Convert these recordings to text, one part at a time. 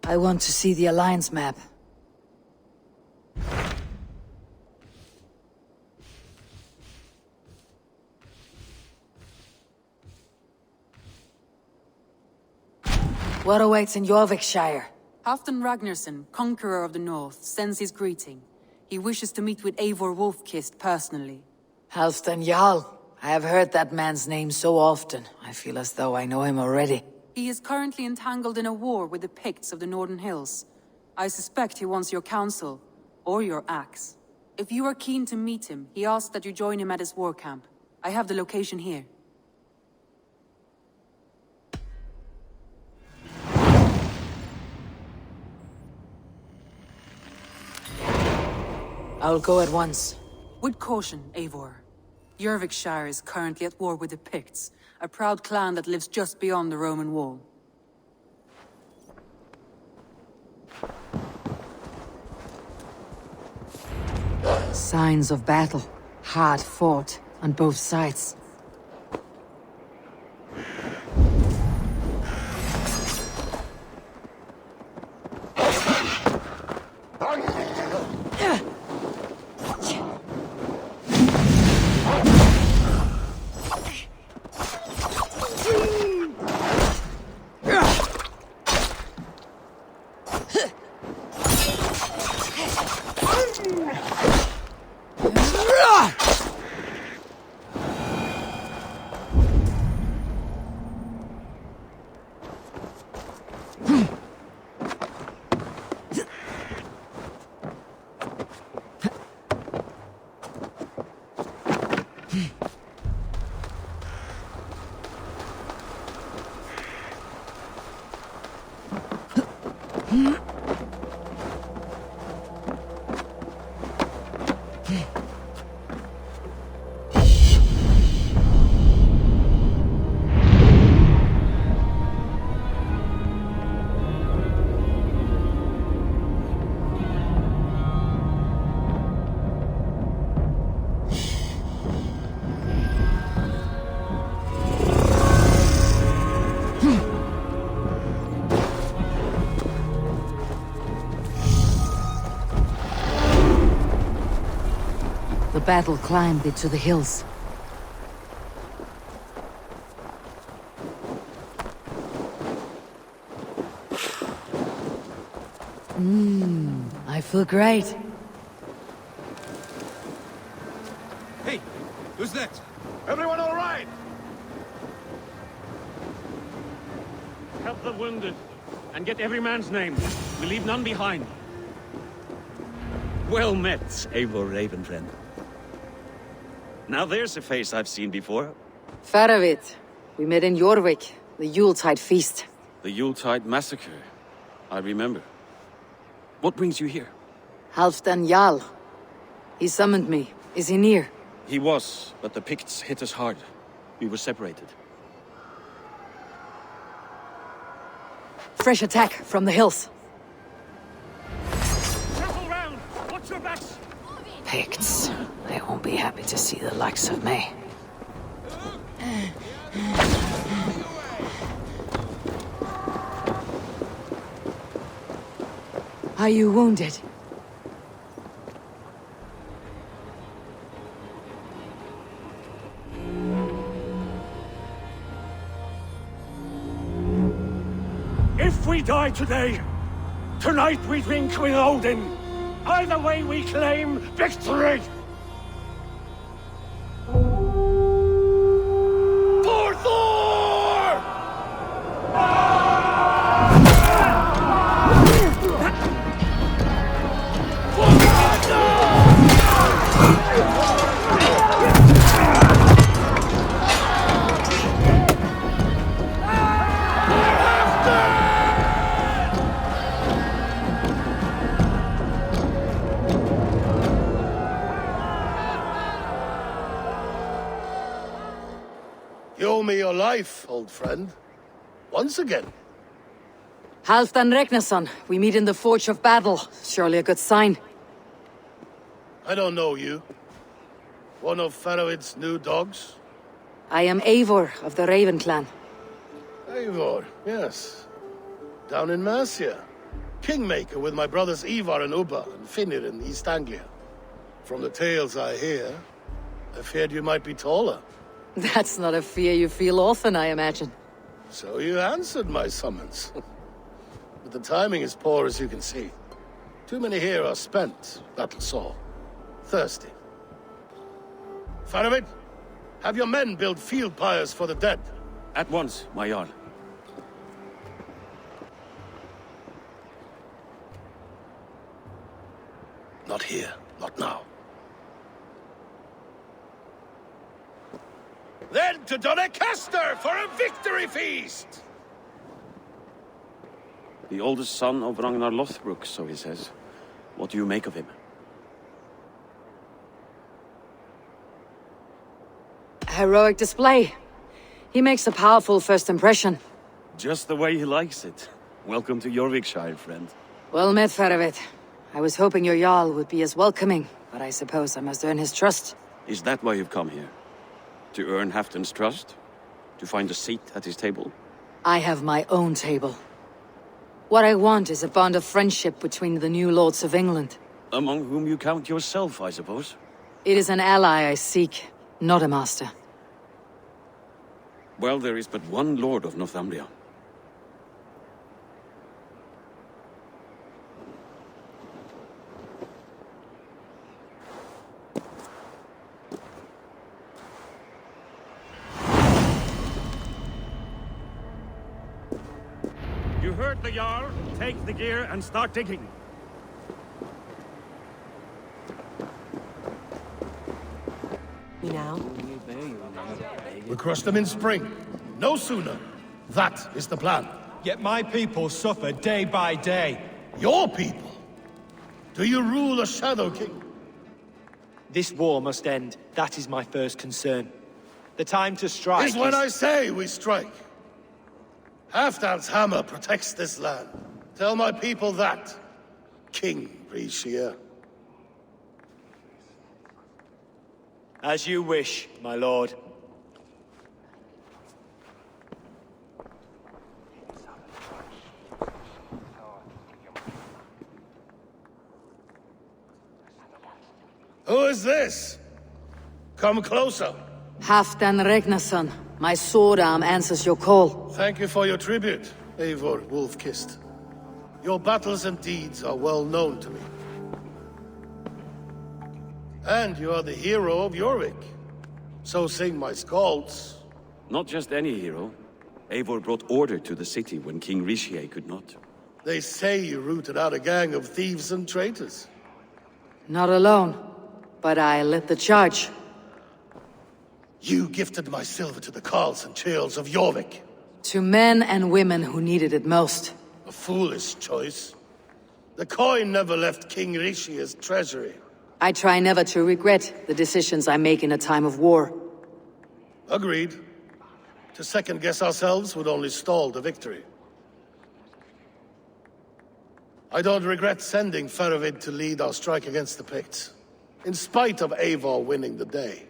I want to see the Alliance map. What awaits in Jorvikshire? Halfdan Ragnarsson, Conqueror of the North, sends his greeting. He wishes to meet with Eivor Wolfkist personally. Halfdan Jarl. I have heard that man's name so often. I feel as though I know him already. He is currently entangled in a war with the Picts of the Northern Hills. I suspect he wants your counsel, or your axe. If you are keen to meet him, he asks that you join him at his war camp. I have the location here. I'll go at once. With caution, Eivor. Jorvikshire is currently at war with the Picts, a proud clan that lives just beyond the Roman wall. Signs of battle. Hard fought on both sides. The battle climbed into the hills. I feel great. Hey, who's that? Everyone all right? Help the wounded, and get every man's name. We leave none behind. Well met, Eivor Ravenfriend. Now there's a face I've seen before. Faravit. We met in Jorvik, the Yuletide feast. The Yuletide massacre. I remember. What brings you here? Halfdan Jarl. He summoned me. Is he near? He was, but the Picts hit us hard. We were separated. Fresh attack from the hills. Circle round! Watch your backs! Picts. They won't be happy to see the likes of me. Are you wounded? If we die today, tonight we drink with Odin. Either way we claim victory! For Thor! You owe me your life, old friend. Once again. Halfdan Ragnarsson, we meet in the Forge of Battle. Surely a good sign. I don't know you. One of Faravid's new dogs? I am Eivor of the Raven clan. Eivor, yes. Down in Mercia. Kingmaker with my brothers Ivar and Ubba and Finnir in East Anglia. From the tales I hear, I feared you might be taller. That's not a fear you feel often, I imagine. So you answered my summons. But the timing is poor, as you can see. Too many here are spent, battle-sore, thirsty. Faravid, have your men build field pyres for the dead. At once, my Jarl. Not here, not now. Then to Doncaster for a victory feast! The oldest son of Ragnar Lothbrok, so he says. What do you make of him? Heroic display. He makes a powerful first impression. Just the way he likes it. Welcome to Jorvikshire, friend. Well met, Faravid. I was hoping your Jarl would be as welcoming, but I suppose I must earn his trust. Is that why you've come here? To earn Halfdan's trust? To find a seat at his table? I have my own table. What I want is a bond of friendship between the new lords of England. Among whom you count yourself, I suppose? It is an ally I seek, not a master. Well, there is but one lord of Northumbria. You heard the Jarl. Take the gear and start digging. We crush them in spring. No sooner. That is the plan. Yet my people suffer day by day. Your people? Do you rule a Shadow King? This war must end. That is my first concern. The time to strike Is when I say we strike. Halfdan's hammer protects this land. Tell my people that, King Rishia. As you wish, my lord. Who is this? Come closer. Halfdan Regnason, my sword arm answers your call. Thank you for your tribute, Eivor Wolf-Kissed. Your battles and deeds are well known to me. And you are the hero of Jorvik. So sing my skalds. Not just any hero. Eivor brought order to the city when King Rishie could not. They say you rooted out a gang of thieves and traitors. Not alone, but I led the charge. You gifted my silver to the carls and churls of Jorvik. To men and women who needed it most. A foolish choice. The coin never left King Rishia's treasury. I try never to regret the decisions I make in a time of war. Agreed. To second-guess ourselves would only stall the victory. I don't regret sending Faravid to lead our strike against the Picts, in spite of Eivor winning the day.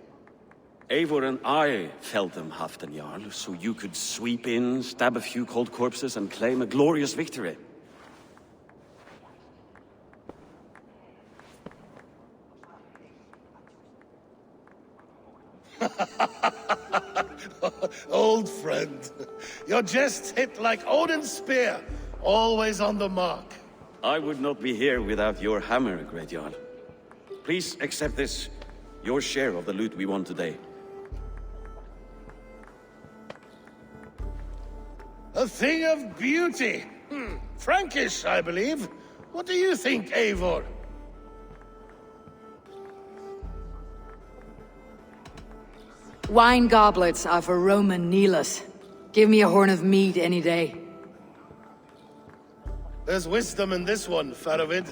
Eivor and I felled them, Halfdan Jarl, so you could sweep in, stab a few cold corpses, and claim a glorious victory. Old friend, your jests hit like Odin's spear, always on the mark. I would not be here without your hammer, Great Jarl. Please accept this, your share of the loot we won today. A thing of beauty. Frankish, I believe. What do you think, Eivor? Wine goblets are for Roman kneelers. Give me a horn of mead any day. There's wisdom in this one, Faravid.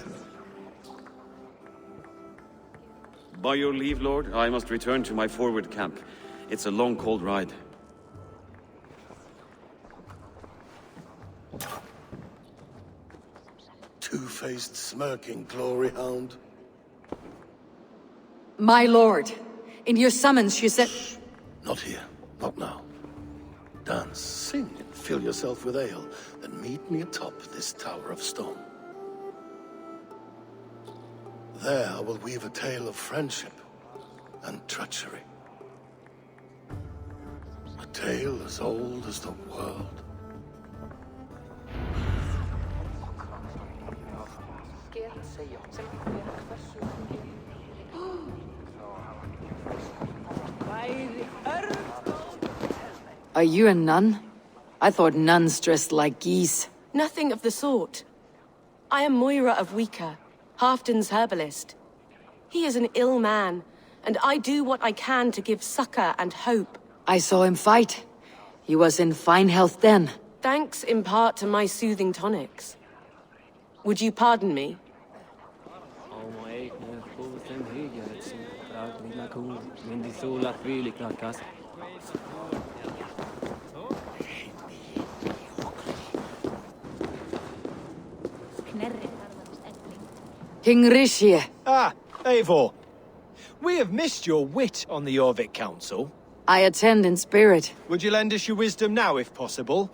By your leave, Lord, I must return to my forward camp. It's a long, cold ride. Two-faced, smirking glory hound. My lord, in your summons you said... Not here. Not now. Dance, sing, and fill yourself with ale. Then meet me atop this tower of stone. there I will weave a tale of friendship and treachery. A tale as old as the world. Are you a nun? I thought nuns dressed like geese. Nothing of the sort. I am Moira of Wika, Halfdan's herbalist. He is an ill man, and I do what I can to give succor and hope. I saw him fight. He was in fine health then. Thanks in part to my soothing tonics. Would you pardon me? King Rishie. Ah, Eivor. We have missed your wit on the Jorvik Council. I attend in spirit. Would you lend us your wisdom now, if possible?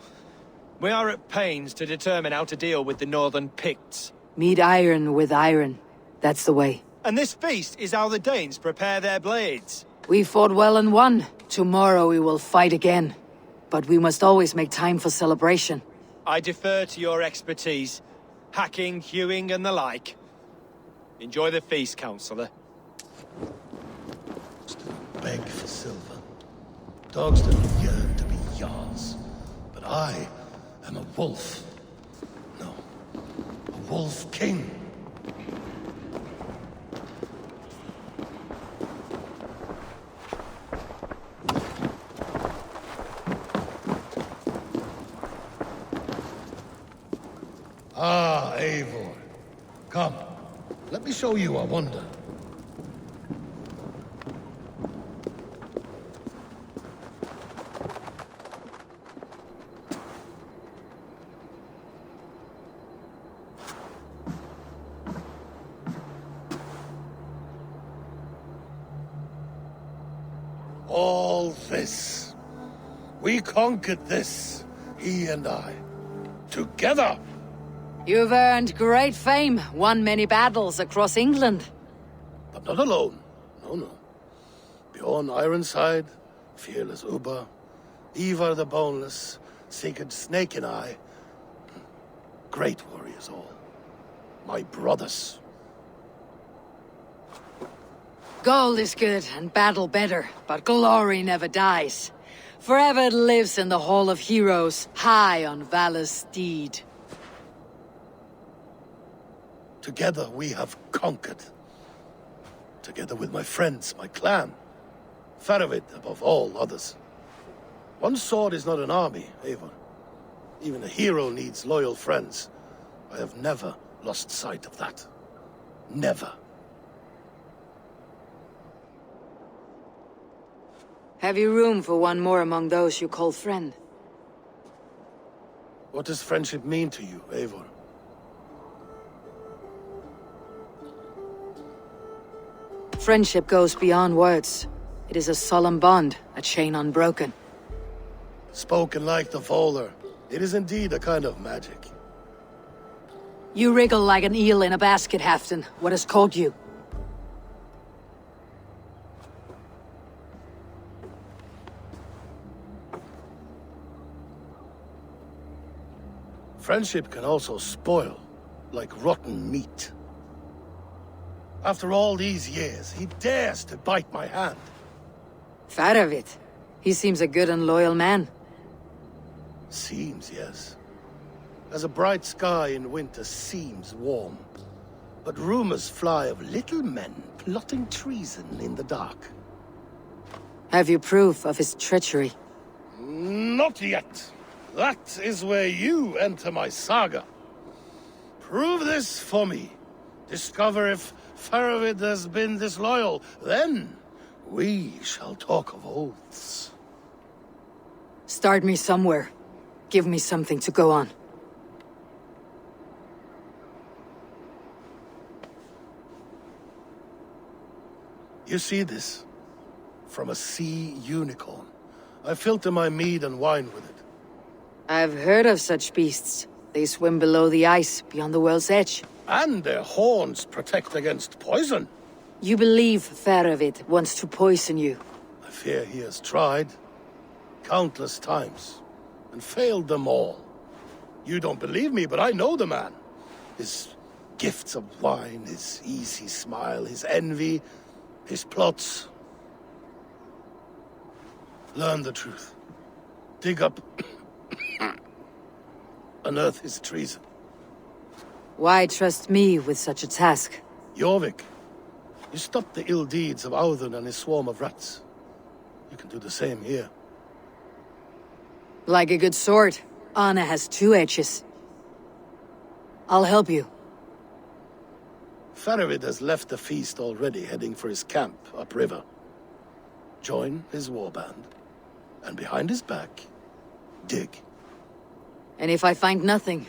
We are at pains to determine how to deal with the Northern Picts. Meet iron with iron. That's the way. And this feast is how the Danes prepare their blades. We fought well and won. Tomorrow we will fight again. But we must always make time for celebration. I defer to your expertise. Hacking, hewing, and the like. Enjoy the feast, Councillor. Beg for silver. Dogs don't yearn to be Jarls. But I am a wolf. No, a wolf king. Ah, Eivor. Come, let me show you a wonder. All this. We conquered this, he and I. Together! You've earned great fame, won many battles across England. But not alone. No, no. Bjorn Ironside, fearless Uber, Ivar the Boneless, Sigurd Snake and I. Great warriors all. My brothers. Gold is good and battle better, but glory never dies. Forever it lives in the Hall of Heroes, high on valor's steed. Together we have conquered. Together with my friends, my clan. Faravid above all others. One sword is not an army, Eivor. Even a hero needs loyal friends. I have never lost sight of that. Never. Have you room for one more among those you call friend? What does friendship mean to you, Eivor? Friendship goes beyond words. It is a solemn bond, a chain unbroken. Spoken like the Volar, it is indeed a kind of magic. You wriggle like an eel in a basket, Halfdan. What has caught you? Friendship can also spoil, like rotten meat. After all these years, he dares to bite my hand. Faravid. He seems a good and loyal man. Seems, yes. As a bright sky in winter seems warm. But rumors fly of little men plotting treason in the dark. Have you proof of his treachery? Not yet. That is where you enter my saga. Prove this for me. Discover if Faravid has been disloyal. Then we shall talk of oaths. Start me somewhere. Give me something to go on. You see this? From a sea unicorn. I filter my mead and wine with it. I've heard of such beasts. They swim below the ice, beyond the world's edge. And their horns protect against poison. You believe Faravid wants to poison you? I fear he has tried countless times and failed them all. You don't believe me, but I know the man. His gifts of wine, his easy smile, his envy, his plots. Learn the truth. Dig up, unearth his treason. Why trust me with such a task? Jorvik, you stopped the ill deeds of Audun and his swarm of rats. You can do the same here. Like a good sword, Anna has two edges. I'll help you. Faravid has left the feast already, heading for his camp upriver. Join his warband, and behind his back, dig. And if I find nothing,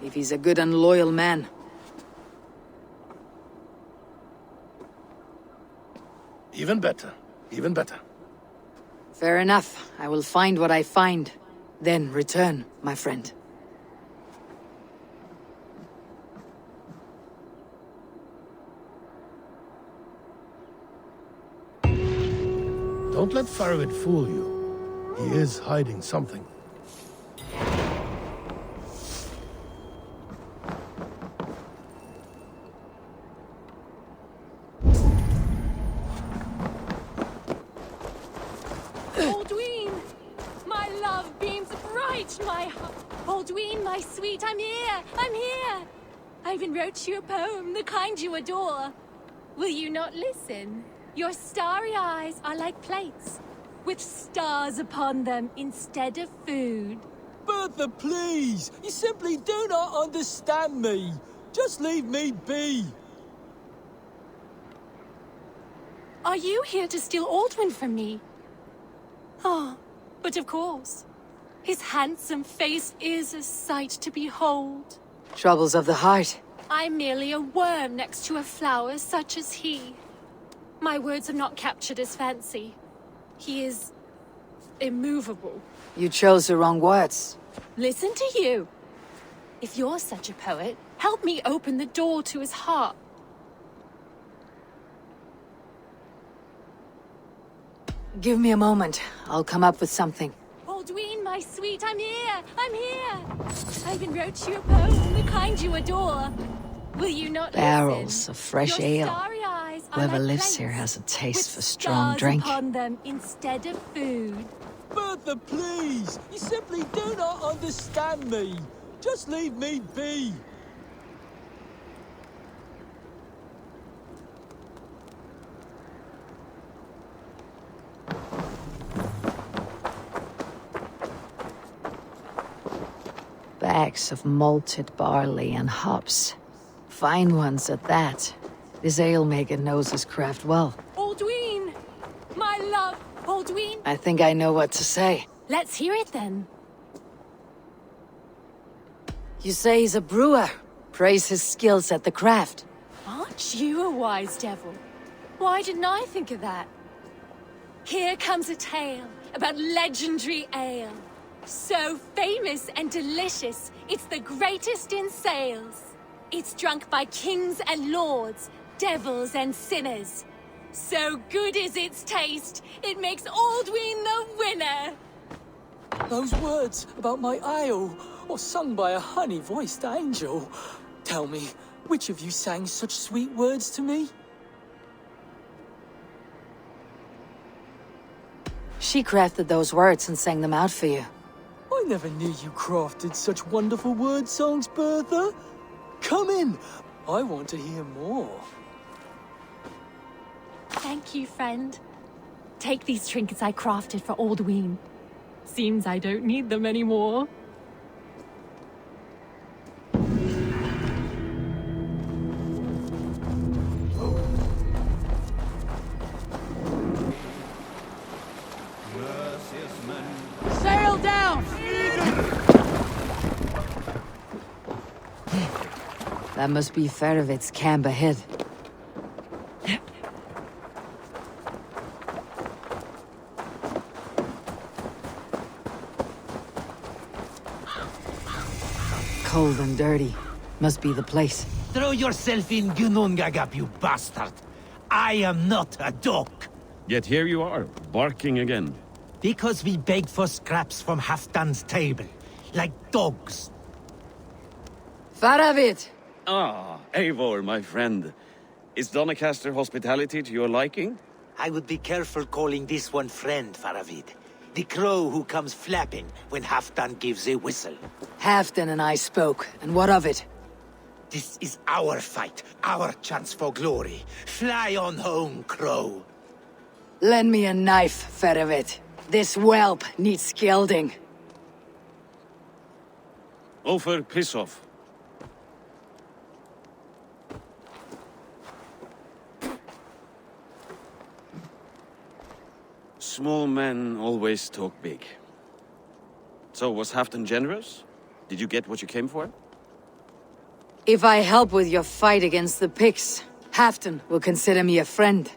if he's a good and loyal man, Even better, even better. fair enough. I will find what I find. Then return, my friend. Don't let Faravid fool you. He is hiding something. Aldwin! My love beams bright, my heart. Aldwin, my sweet, I'm here! I'm here! I even wrote you a poem, the kind you adore. Will you not listen? Your starry eyes are like plates, with stars upon them instead of food. Bertha, please! You simply do not understand me! Just leave me be! Are you here to steal Aldwin from me? Oh, but of course. His handsome face is a sight to behold. Troubles of the heart. I'm merely a worm next to a flower such as he. My words have not captured his fancy. He is immovable. You chose the wrong words. Listen to you. If you're such a poet, help me open the door to his heart. Give me a moment. I'll come up with something. Aldwin, my sweet, I'm here! I'm here! I even wrote you a poem, the kind you adore. Will you not Barrels listen? of fresh Your ale. starry eyes are Whoever like lives here plates, has a taste with for strong stars drink. upon them instead of food. Bertha, please! You simply do not understand me! Just leave me be! Bags of malted barley and hops. Fine ones at that. This ale maker knows his craft well. Aldwin! My love, Aldwin! I think I know what to say. Let's hear it then. You say he's a brewer. Praise his skills at the craft. Aren't you a wise devil? Why didn't I think of that? Here comes a tale about legendary ale. So famous and delicious, it's the greatest in sales. It's drunk by kings and lords, devils and sinners. So good is its taste, it makes Aldwin the winner. Those words about my ale, or sung by a honey-voiced angel. Tell me, which of you sang such sweet words to me? She crafted those words and sang them out for you. I never knew you crafted such wonderful word songs, Bertha. Come in. I want to hear more. Thank you, friend. Take these trinkets I crafted for Aldwin. Seems I don't need them anymore. Sail down! That must be Faravid's camp ahead. cold and dirty. Must be the place. Throw yourself in Gunungagap, you bastard! I am not a dog! Yet here you are, barking again. Because we beg for scraps from Halfdan's table, like dogs. Faravid! Ah, Eivor, my friend. Is Doncaster hospitality to your liking? I would be careful calling this one friend, Faravid. The crow who comes flapping when Halfdan gives a whistle. Halfdan and I spoke, and what of it? This is our fight, our chance for glory. Fly on home, crow. Lend me a knife, Faravid. This whelp needs scalding. Ofer, piss off. Small men always talk big. So, was Halfdan generous? Did you get what you came for? If I help with your fight against the Picts, Halfdan will consider me a friend.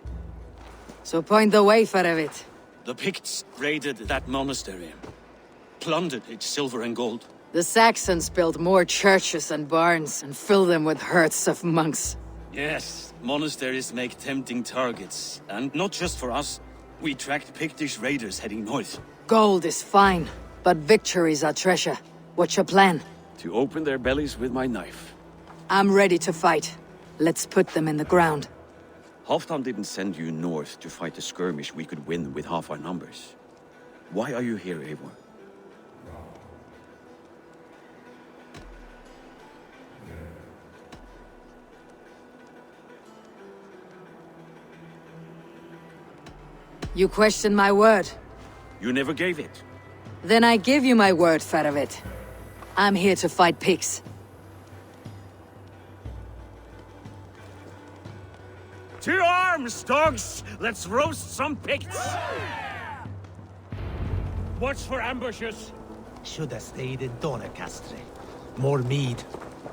So point the way, Faravid. The Picts raided that monastery. Plundered its silver and gold. The Saxons built more churches and barns, and filled them with herds of monks. Yes, monasteries make tempting targets. And not just for us. We tracked Pictish raiders heading north. Gold is fine, but victories are treasure. What's your plan? To open their bellies with my knife. I'm ready to fight. Let's put them in the ground. Halfdan didn't send you north to fight a skirmish we could win with half our numbers. Why are you here, Eivor? You question my word. You never gave it. Then I give you my word, Faravid. I'm here to fight pigs. To arms, dogs! Let's roast some Picts! Watch for ambushes. Should have stayed in Doncaster. More mead,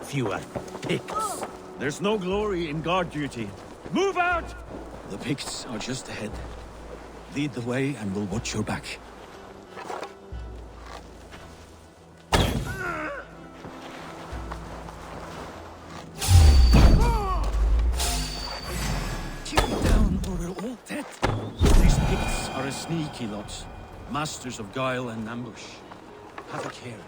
fewer Picts. There's no glory in guard duty. Move out! The Picts are just ahead. Lead the way and we'll watch your back. Keep it down or we're all dead. These Picts are a sneaky lot. Masters of guile and ambush. Have a care.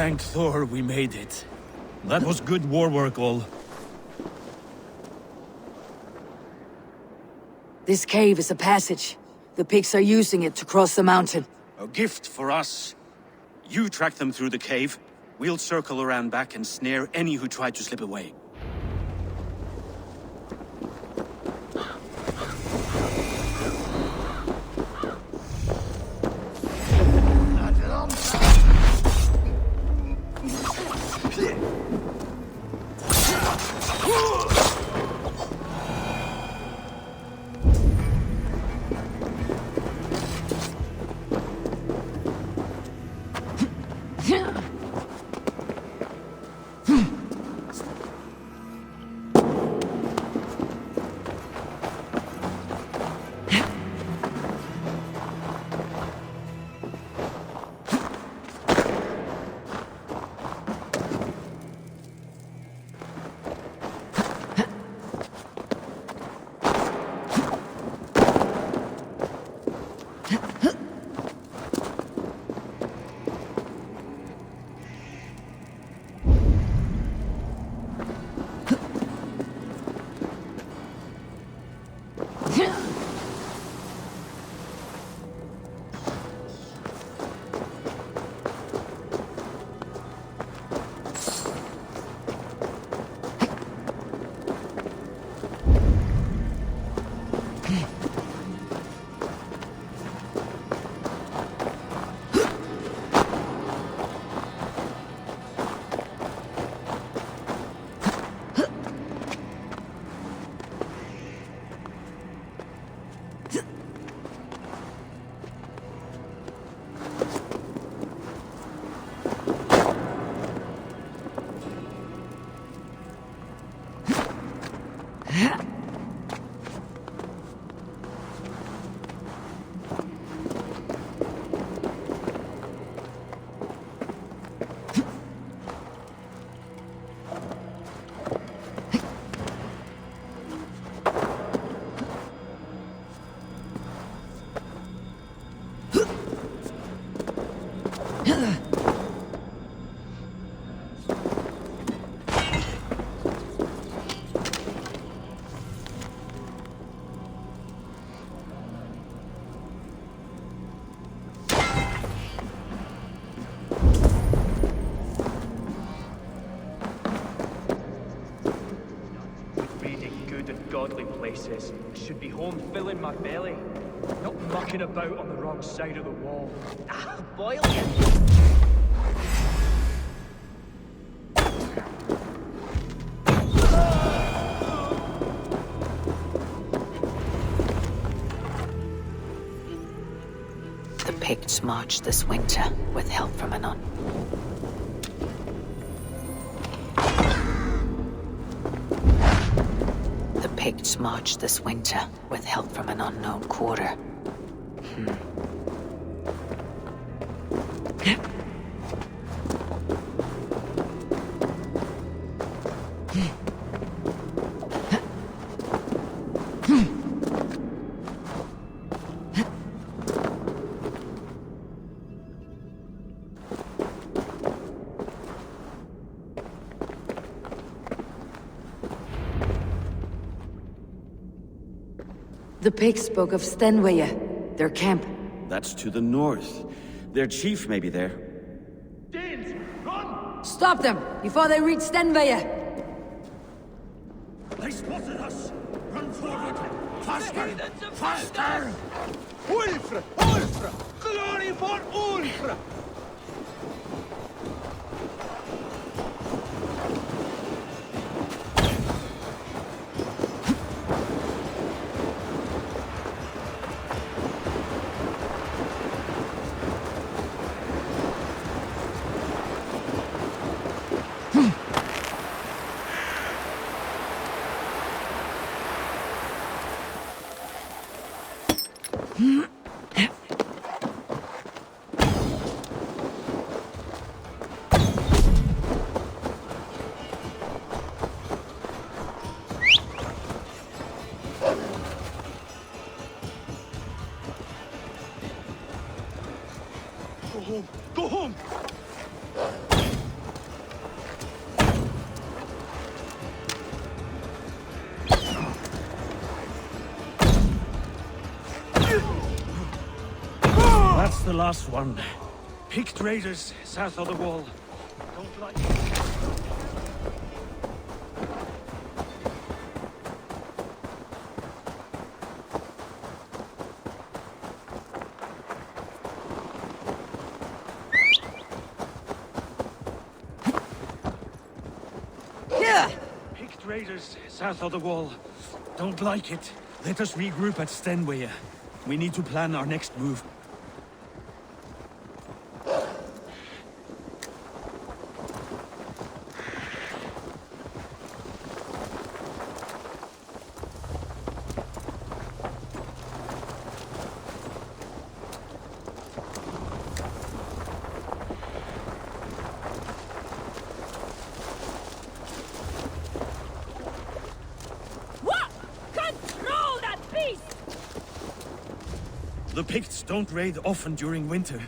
Thank Thor we made it. That was good war work, all. This cave is a passage. The pigs are using it to cross the mountain. A gift for us. You track them through the cave. We'll circle around back and snare any who try to slip away. Godly places. Should be home filling my belly. Not mucking about on the wrong side of the wall. Ah, boil it! The Picts march this winter with help from Anon. Picts march this winter with help from an unknown quarter. The pigs spoke of Stenweye, their camp. That's to the north. Their chief may be there. Danes, run! Stop them, before they reach Stenweye! They spotted us! Run forward! Faster! Faster! Ulfra! Ulfra! Glory for Ulfra! Go home! Go home! the last one. Picked raiders south of the wall. Don't like it. Picked raiders south of the wall. Don't like it. Let us regroup at Stenway. We need to plan our next move. The Picts don't raid often during winter.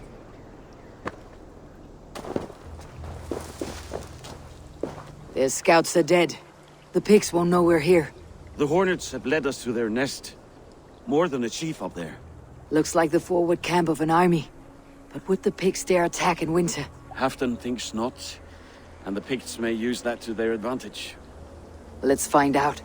Their scouts are dead. The Picts won't know we're here. The Hornets have led us to their nest. More than a chief up there. Looks like the forward camp of an army. But would the Picts dare attack in winter? Halfdan thinks not, and the Picts may use that to their advantage. Let's find out.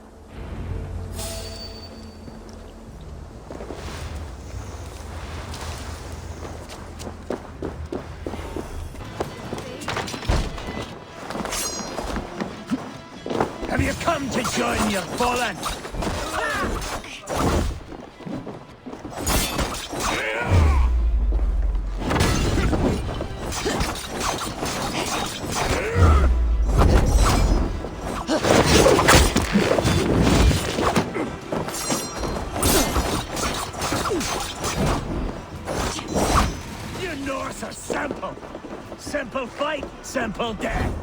Have you come to join your fallen? You Norse are simple. Simple fight, simple death.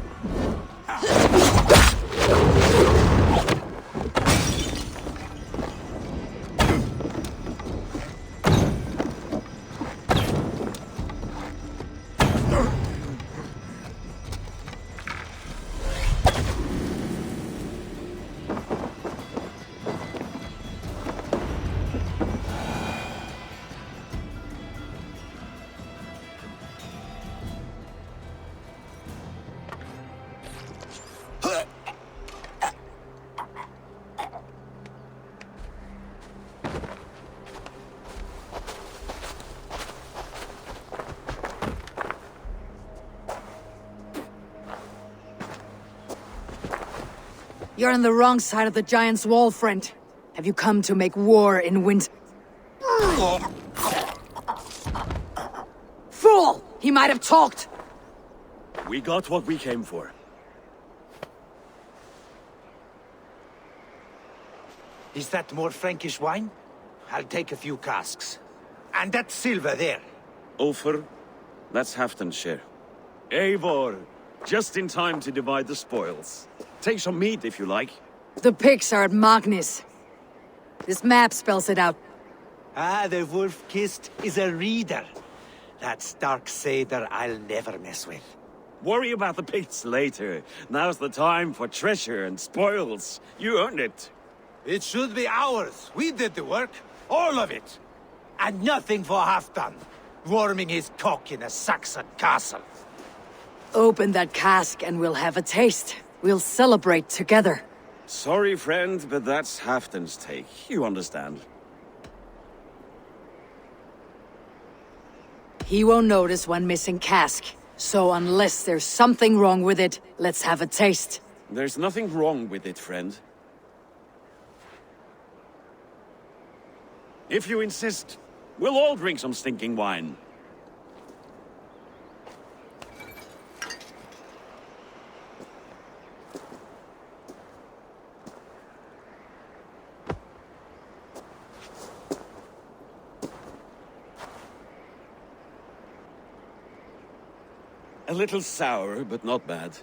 You're on the wrong side of the Giant's Wall, friend. Have you come to make war in winter? Fool! He might have talked! We got what we came for. Is that more Frankish wine? I'll take a few casks. And that silver there. Ulfr, that's Halfdan's share. Eivor, just in time to divide the spoils. Take some meat if you like. The Picts are at Magnus. This map spells it out. Ah, the wolf-kissed is a reader. That stark satyr I'll never mess with. Worry about the Picts later. Now's the time for treasure and spoils. You earned it. It should be ours. We did the work. All of it. And nothing for Halfdan. Warming his cock in a Saxon castle. Open that cask and we'll have a taste. We'll celebrate together. Sorry, friend, but that's Halfdan's take. You understand. He won't notice one missing cask. So unless there's something wrong with it, let's have a taste. There's nothing wrong with it, friend. If you insist, we'll all drink some stinking wine. A little sour, but not bad.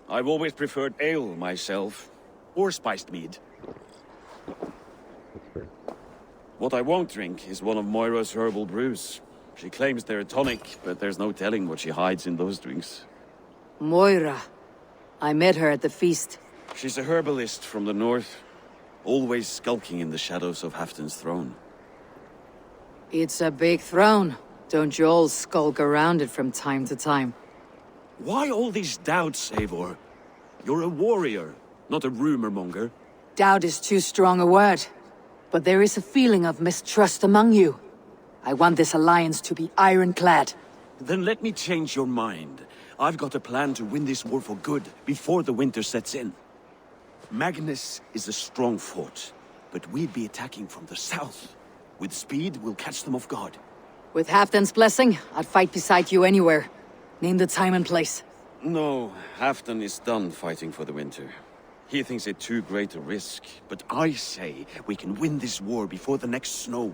I've always preferred ale myself, or spiced mead. What I won't drink is one of Moira's herbal brews. She claims they're a tonic, but there's no telling what she hides in those drinks. Moira. I met her at the feast. She's a herbalist from the north, always skulking in the shadows of Halfdan's throne. It's a big throne. Don't you all skulk around it from time to time? Why all these doubts, Eivor? You're a warrior, not a rumor monger. Doubt is too strong a word. But there is a feeling of mistrust among you. I want this alliance to be ironclad. Then let me change your mind. I've got a plan to win this war for good, before the winter sets in. Magnus is a strong fort, but we'd be attacking from the south. With speed, we'll catch them off guard. With Halfdan's blessing, I'd fight beside you anywhere. Name the time and place. No, Halfdan is done fighting for the winter. He thinks it too great a risk, but I say we can win this war before the next snow.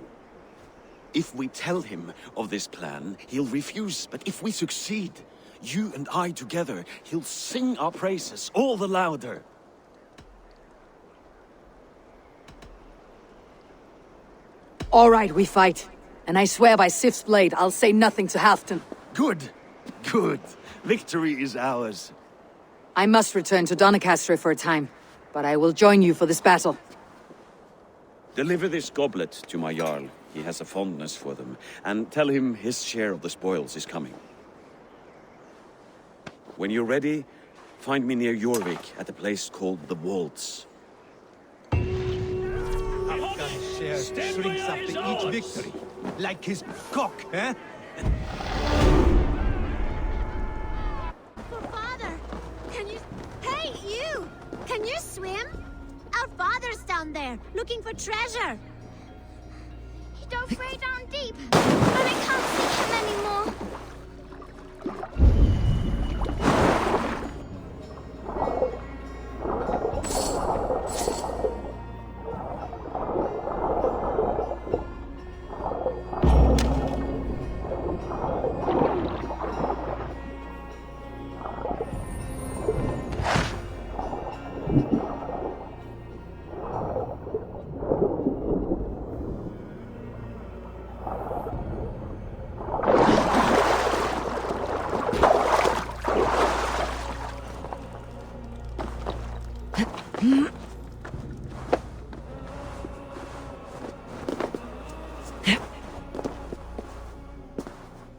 If we tell him of this plan, he'll refuse, but if we succeed, you and I together, he'll sing our praises all the louder. All right, we fight. And I swear by Sif's blade, I'll say nothing to Halfdan. Good, good. Victory is ours. I must return to Doncaster for a time, but I will join you for this battle. Deliver this goblet to my Jarl. He has a fondness for them. And tell him his share of the spoils is coming. When you're ready, find me near Jorvik at a place called the Waltz. Halfdan's share shrinks after each victory. Like his cock, eh? Father, can you... Hey, you! Can you swim? Our father's down there, looking for treasure. He dove way down deep, but I can't see him anymore.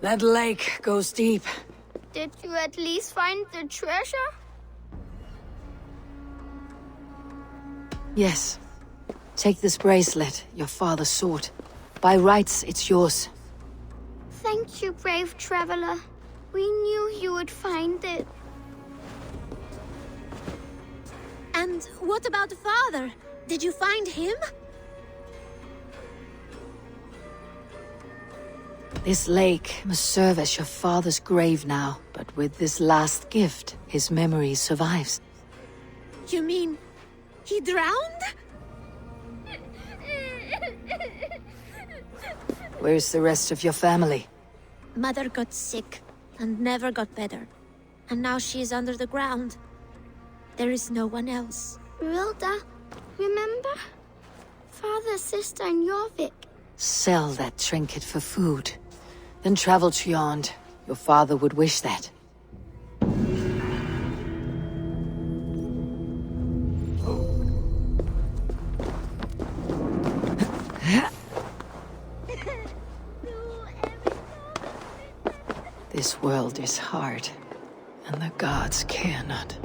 That lake goes deep. Did you at least find the treasure? Yes. Take this bracelet, your father's sword. By rights, it's yours. Thank you, brave traveler. We knew you would find it. And what about the father? Did you find him? This lake must serve as your father's grave now, but with this last gift, his memory survives. You mean he drowned? Where's the rest of your family? Mother got sick and never got better. And now she is under the ground. There is no one else. Rilda, remember? Father, sister, and Jorvik. Sell that trinket for food. Then travel to Yond. Your father would wish that. This world is hard, and the gods care not.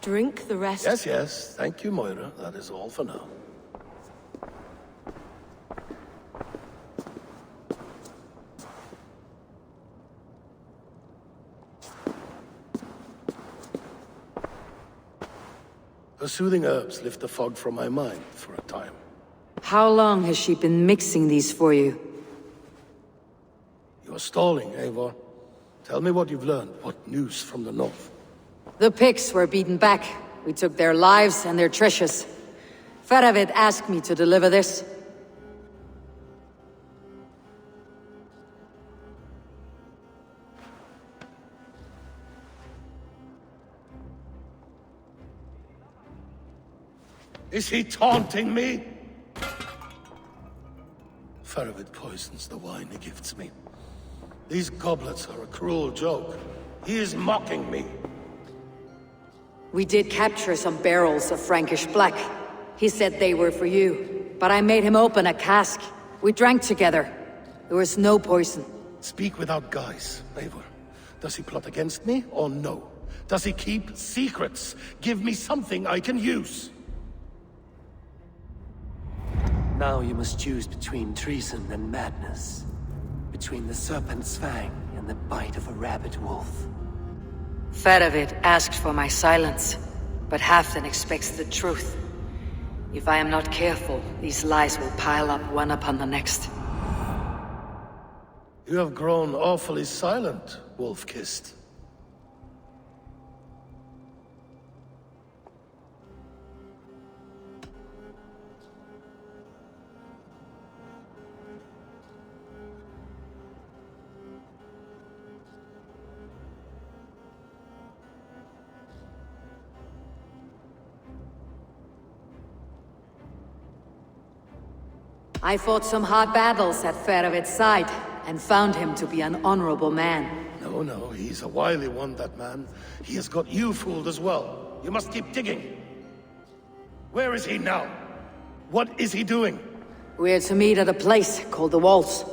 Drink the rest. Yes, yes. Thank you, Moira. That is all for now. Her soothing herbs lift the fog from my mind for a time. How long has she been mixing these for you? You are stalling, Eivor. Tell me what you've learned. What news from the north? The Picts were beaten back. We took their lives and their treasures. Faravid asked me to deliver this. Is he taunting me? Faravid poisons the wine he gifts me. These goblets are a cruel joke. He is mocking me. We did capture some barrels of Frankish black. He said they were for you, but I made him open a cask. We drank together. There was no poison. Speak without guise, Eivor. Does he plot against me or no? Does he keep secrets? Give me something I can use. Now you must choose between treason and madness. Between the serpent's fang and the bite of a rabid wolf. Faravid asked for my silence, but Halfdan expects the truth. If I am not careful, these lies will pile up one upon the next. You have grown awfully silent, Wolf-Kissed. I fought some hard battles at Faravid's side, and found him to be an honorable man. No, no, he's a wily one, that man. He has got you fooled as well. You must keep digging. Where is he now? What is he doing? We're to meet at a place called the Walls.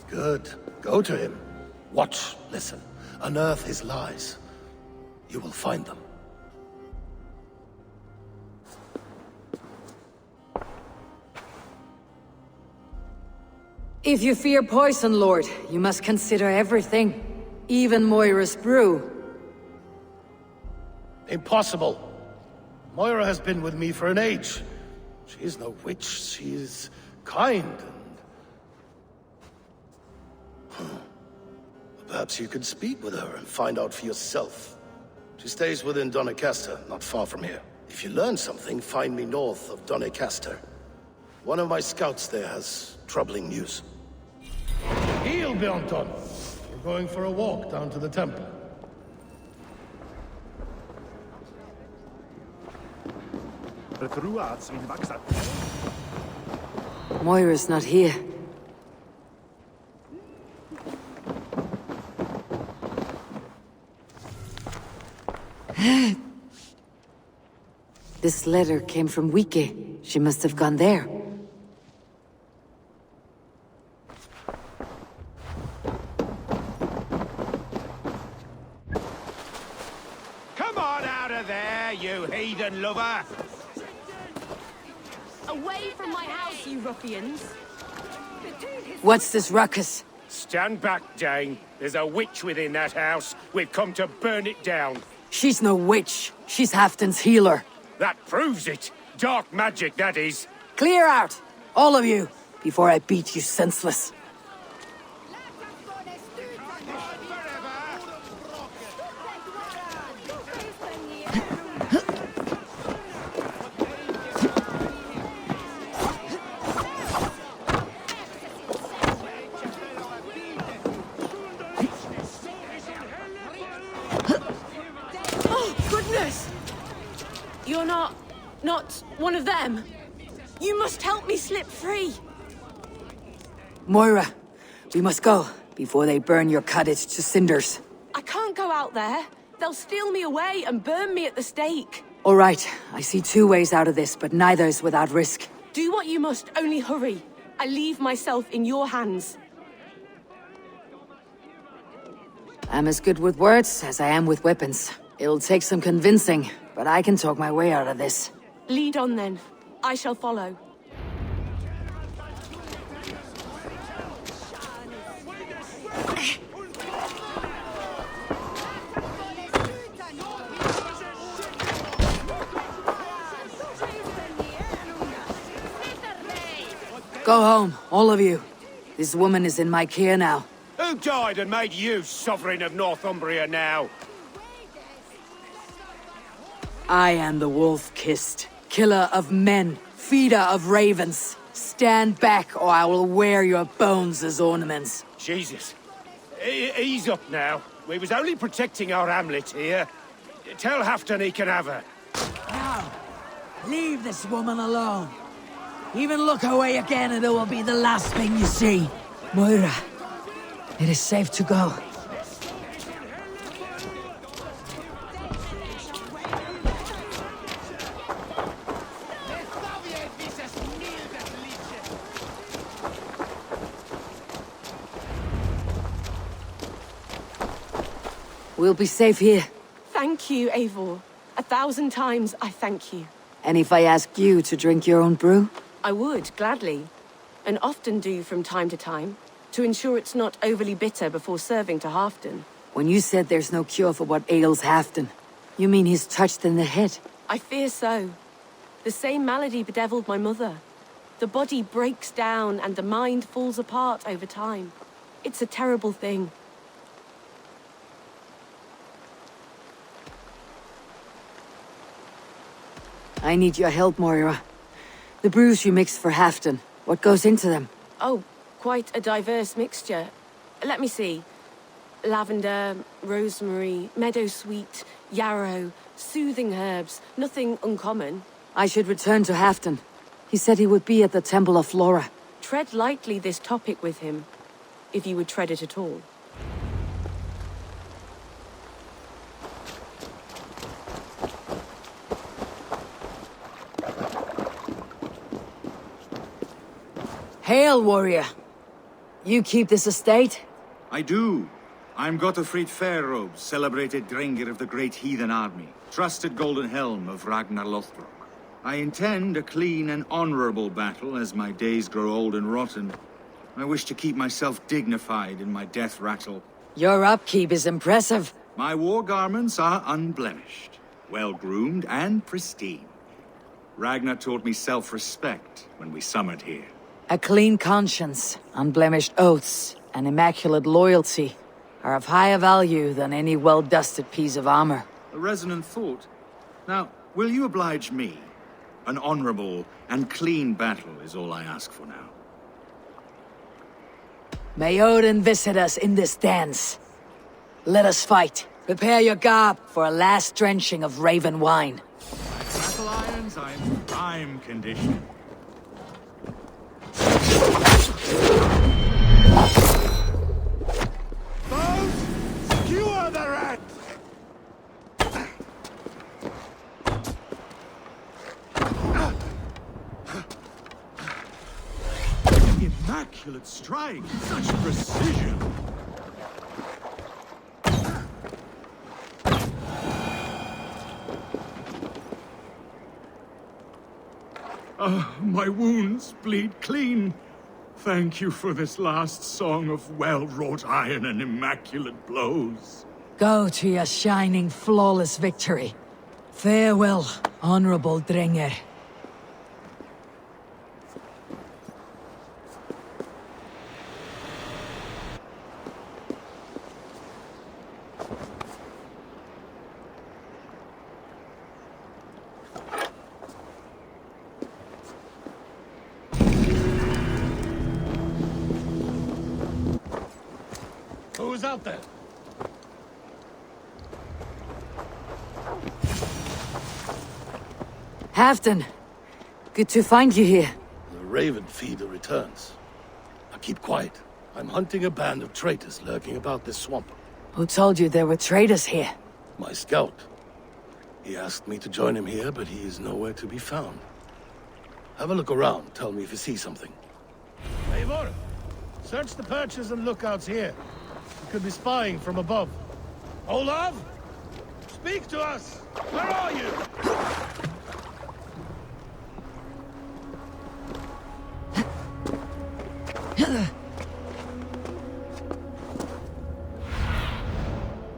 Good. Go to him. Watch, listen. Unearth his lies. You will find them. If you fear poison, Lord, you must consider everything. Even Moira's brew. Impossible. Moira has been with me for an age. She is no witch. She is kind and... Perhaps you could speak with her and find out for yourself. She stays within Doncaster, not far from here. If you learn something, find me north of Doncaster. One of my scouts there has troubling news. Heal, Bjornton! We're going for a walk down to the temple. Moira's not here. This letter came from Wike. She must have gone there. Come on out of there, you heathen lover! Away from my house, you ruffians! What's this ruckus? Stand back, Dane. There's a witch within that house. We've come to burn it down. She's no witch. She's Halfdan's healer. That proves it. Dark magic, that is. Clear out! All of you, before I beat you senseless. You're not one of them. You must help me slip free. Moira, we must go before they burn your cottage to cinders. I can't go out there. They'll steal me away and burn me at the stake. All right, I see two ways out of this, but neither is without risk. Do what you must, only hurry. I leave myself in your hands. I'm as good with words as I am with weapons. It'll take some convincing, but I can talk my way out of this. Lead on then. I shall follow. Go home, all of you. This woman is in my care now. Who died and made you sovereign of Northumbria now? I am the wolf-kissed, killer of men, feeder of ravens. Stand back, or I will wear your bones as ornaments. Jesus. Ease up now. We was only protecting our hamlet here. Tell Halfdan he can have her. Now, leave this woman alone. Even look away again and it will be the last thing you see. Moira, it is safe to go. We'll be safe here. Thank you, Eivor. 1,000 times I thank you. And if I ask you to drink your own brew? I would, gladly. And often do from time to time, to ensure it's not overly bitter before serving to Halfdan. When you said there's no cure for what ails Halfdan, you mean he's touched in the head? I fear so. The same malady bedeviled my mother. The body breaks down and the mind falls apart over time. It's a terrible thing. I need your help, Moira. The brews you mixed for Halfdan, what goes into them? Oh, quite a diverse mixture. Let me see. Lavender, rosemary, meadowsweet, yarrow, soothing herbs, nothing uncommon. I should return to Halfdan. He said he would be at the Temple of Flora. Tread lightly this topic with him, if you would tread it at all. Hail, warrior! You keep this estate? I do. I'm Gottfried Fairrobe, celebrated Drengir of the Great Heathen Army, trusted Golden Helm of Ragnar Lothbrok. I intend a clean and honorable battle as my days grow old and rotten. I wish to keep myself dignified in my death rattle. Your upkeep is impressive. My war garments are unblemished, well-groomed and pristine. Ragnar taught me self-respect when we summered here. A clean conscience, unblemished oaths, and immaculate loyalty are of higher value than any well-dusted piece of armor. A resonant thought. Now, will you oblige me? An honorable and clean battle is all I ask for now. May Odin visit us in this dance. Let us fight. Prepare your garb for a last drenching of raven wine. Battle irons are in prime condition. Boat! Secure the rat! Immaculate strike! Such precision! My wounds bleed clean. Thank you for this last song of well-wrought iron and immaculate blows. Go to your shining, flawless victory. Farewell, honorable Drengr. Who's out there? Halfdan, good to find you here. The Raven Feeder returns. Now keep quiet. I'm hunting a band of traitors lurking about this swamp. Who told you there were traitors here? My scout. He asked me to join him here, but he is nowhere to be found. Have a look around. Tell me if you see something. Eivor, search the perches and lookouts here. You could be spying from above. Olaf? Speak to us! Where are you?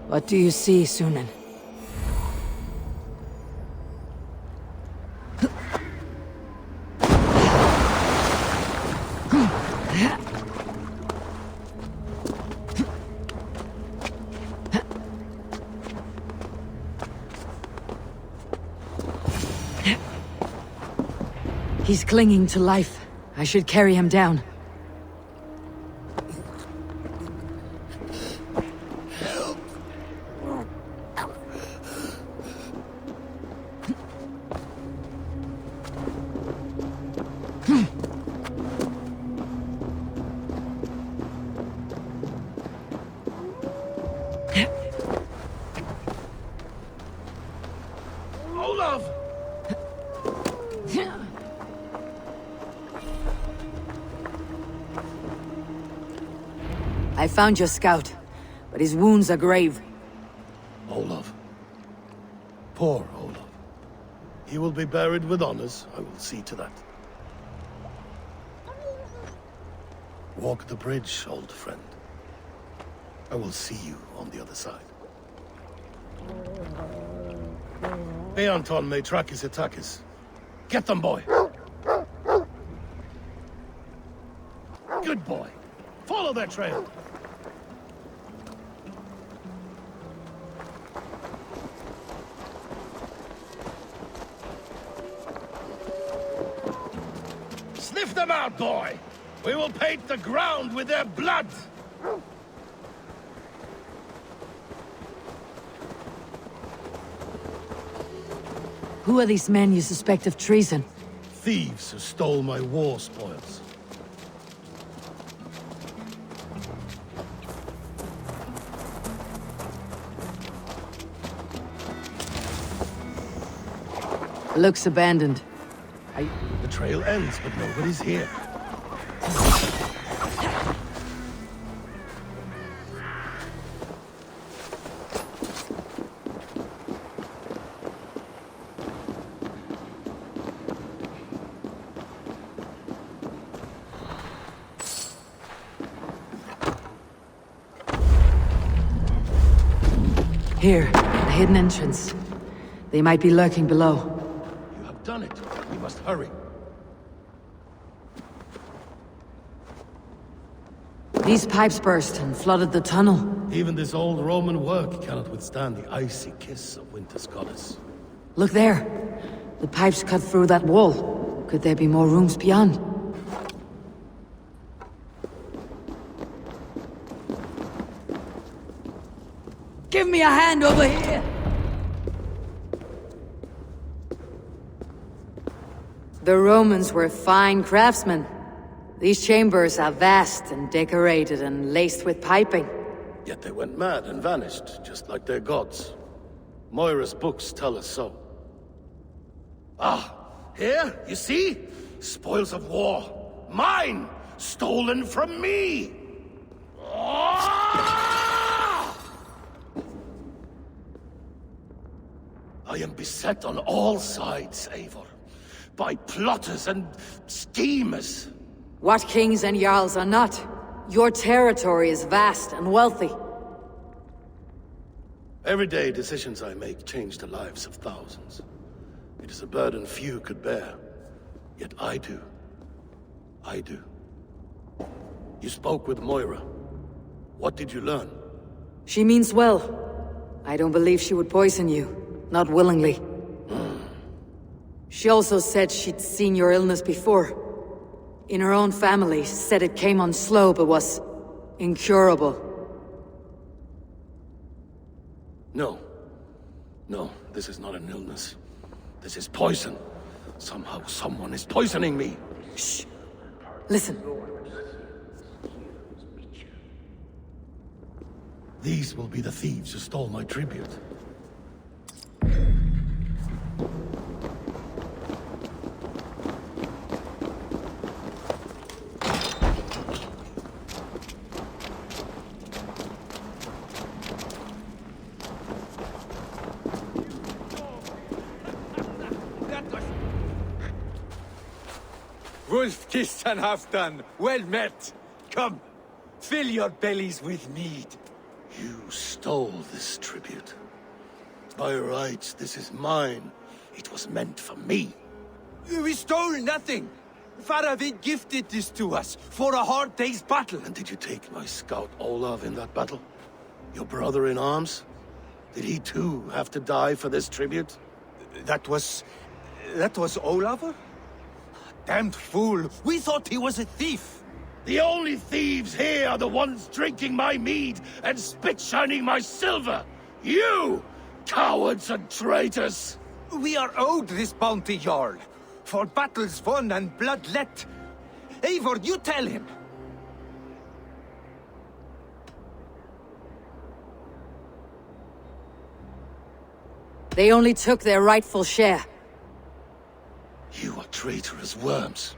What do you see, Sunan? He's clinging to life. I should carry him down. Olaf! I found your scout, but his wounds are grave. Olaf. Poor Olaf. He will be buried with honors. I will see to that. Walk the bridge, old friend. I will see you on the other side. Beanton may track his attackers. Get them, boy! Good boy. Follow their trail. Sniff them out, boy! We will paint the ground with their blood! Who are these men you suspect of treason? Thieves who stole my war spoils. Looks abandoned. The trail ends, but nobody's here. Here, a hidden entrance. They might be lurking below. You have done it. We must hurry. These pipes burst and flooded the tunnel. Even this old Roman work cannot withstand the icy kiss of winter's goddess. Look there. The pipes cut through that wall. Could there be more rooms beyond? Give me a hand over here! The Romans were fine craftsmen. These chambers are vast and decorated and laced with piping. Yet they went mad and vanished, just like their gods. Moira's books tell us so. Ah, here, you see? Spoils of war. Mine! Stolen from me! I am beset on all sides, Eivor. By plotters and schemers. What kings and jarls are not? Your territory is vast and wealthy. Everyday decisions I make change the lives of thousands. It is a burden few could bear. Yet I do. I do. You spoke with Moira. What did you learn? She means well. I don't believe she would poison you. Not willingly. She also said she'd seen your illness before. In her own family, said it came on slow but was incurable. No. No, this is not an illness. This is poison. Somehow someone is poisoning me. Shh. Listen. These will be the thieves who stole my tribute. Wolf-kissed and Halfdan, well met. Come, fill your bellies with mead. You stole this tribute. By rights, this is mine. It was meant for me. We stole nothing. Faravid gifted this to us for a hard day's battle. And did you take my scout Olav in that battle? Your brother in arms? Did he too have to die for this tribute? That was Olav? Damned fool! We thought he was a thief! The only thieves here are the ones drinking my mead and spit-shining my silver! You! Cowards and traitors! We are owed this bounty, Jarl. For battles won and blood let. Eivor, you tell him! They only took their rightful share. You are traitorous worms.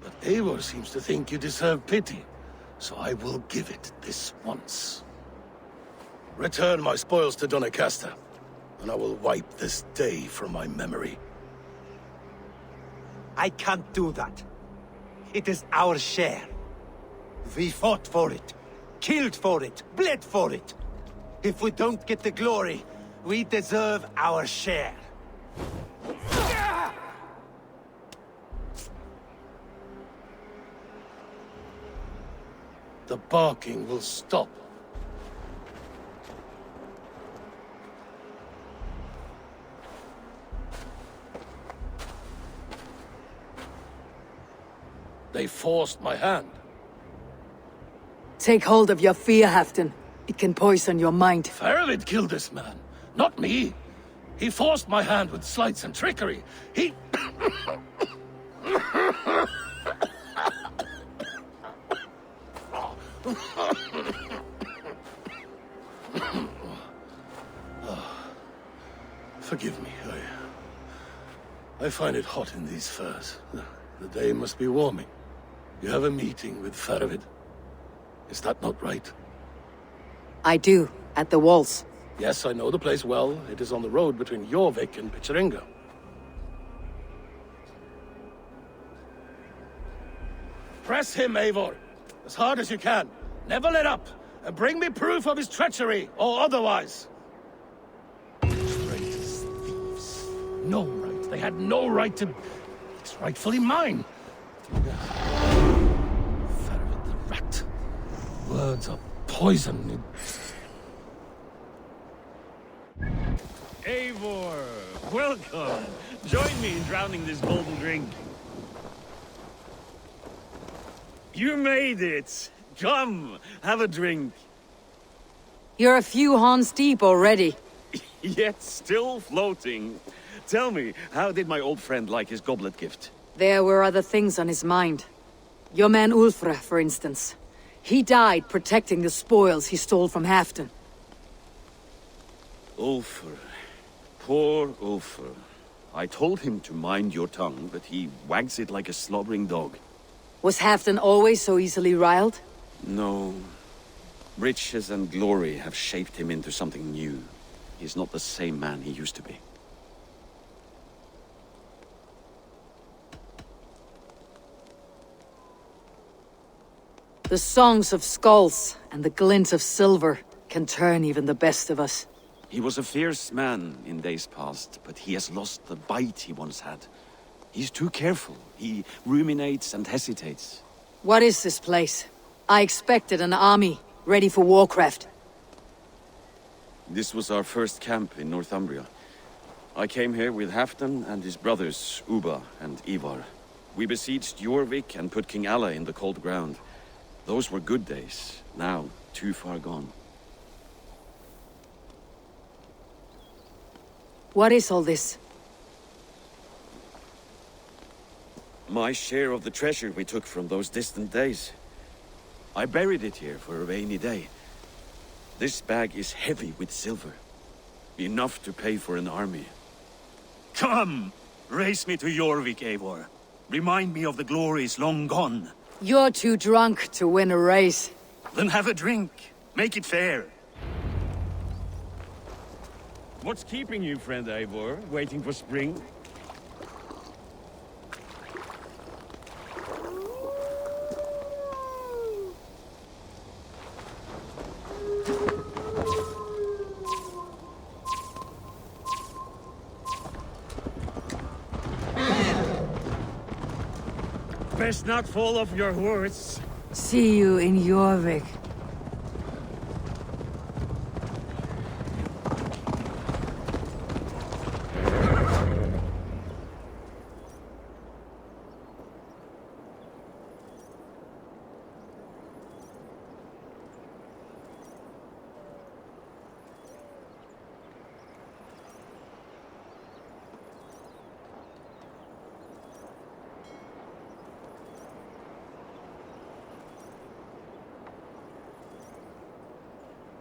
But Eivor seems to think you deserve pity, so I will give it this once. Return my spoils to Doncaster, and I will wipe this day from my memory. I can't do that. It is our share. We fought for it, killed for it, bled for it. If we don't get the glory, we deserve our share. The barking will stop. They forced my hand. Take hold of your fear, Halfdan. It can poison your mind. Faravid killed this man, not me. He forced my hand with sleights and trickery. He... Forgive me. I find it hot in these furs. The day must be warming. You have a meeting with Faravid. Is that not right? I do, at the walls. Yes, I know the place well. It is on the road between Jorvik and Picheringa. Press him, Eivor, as hard as you can. Never let up, and bring me proof of his treachery, or otherwise. Traitors, thieves. No right. They had no right to... It's rightfully mine. Faravid the rat. Words are poison. Eivor, welcome. Join me in drowning this golden drink. You made it. Come, have a drink. You're a few horns deep already. Yet still floating. Tell me, how did my old friend like his goblet gift? There were other things on his mind. Your man Ulfre, for instance. He died protecting the spoils he stole from Halfdan. Ulfr. Poor Ulfr. I told him to mind your tongue, but he wags it like a slobbering dog. Was Halfdan always so easily riled? No. Riches and glory have shaped him into something new. He's not the same man he used to be. The songs of skulls and the glint of silver can turn even the best of us. He was a fierce man in days past, but he has lost the bite he once had. He's too careful. He ruminates and hesitates. What is this place? I expected an army, ready for warcraft. This was our first camp in Northumbria. I came here with Halfdan and his brothers, Ubba and Ivar. We besieged Jorvik and put King Alla in the cold ground. Those were good days, now too far gone. What is all this? My share of the treasure we took from those distant days. I buried it here for a rainy day. This bag is heavy with silver. Enough to pay for an army. Come! Race me to Jorvik, Eivor. Remind me of the glories long gone. You're too drunk to win a race. Then have a drink. Make it fair. What's keeping you, friend Eivor? Waiting for spring? best not fall off your horse. See you in Jorvik.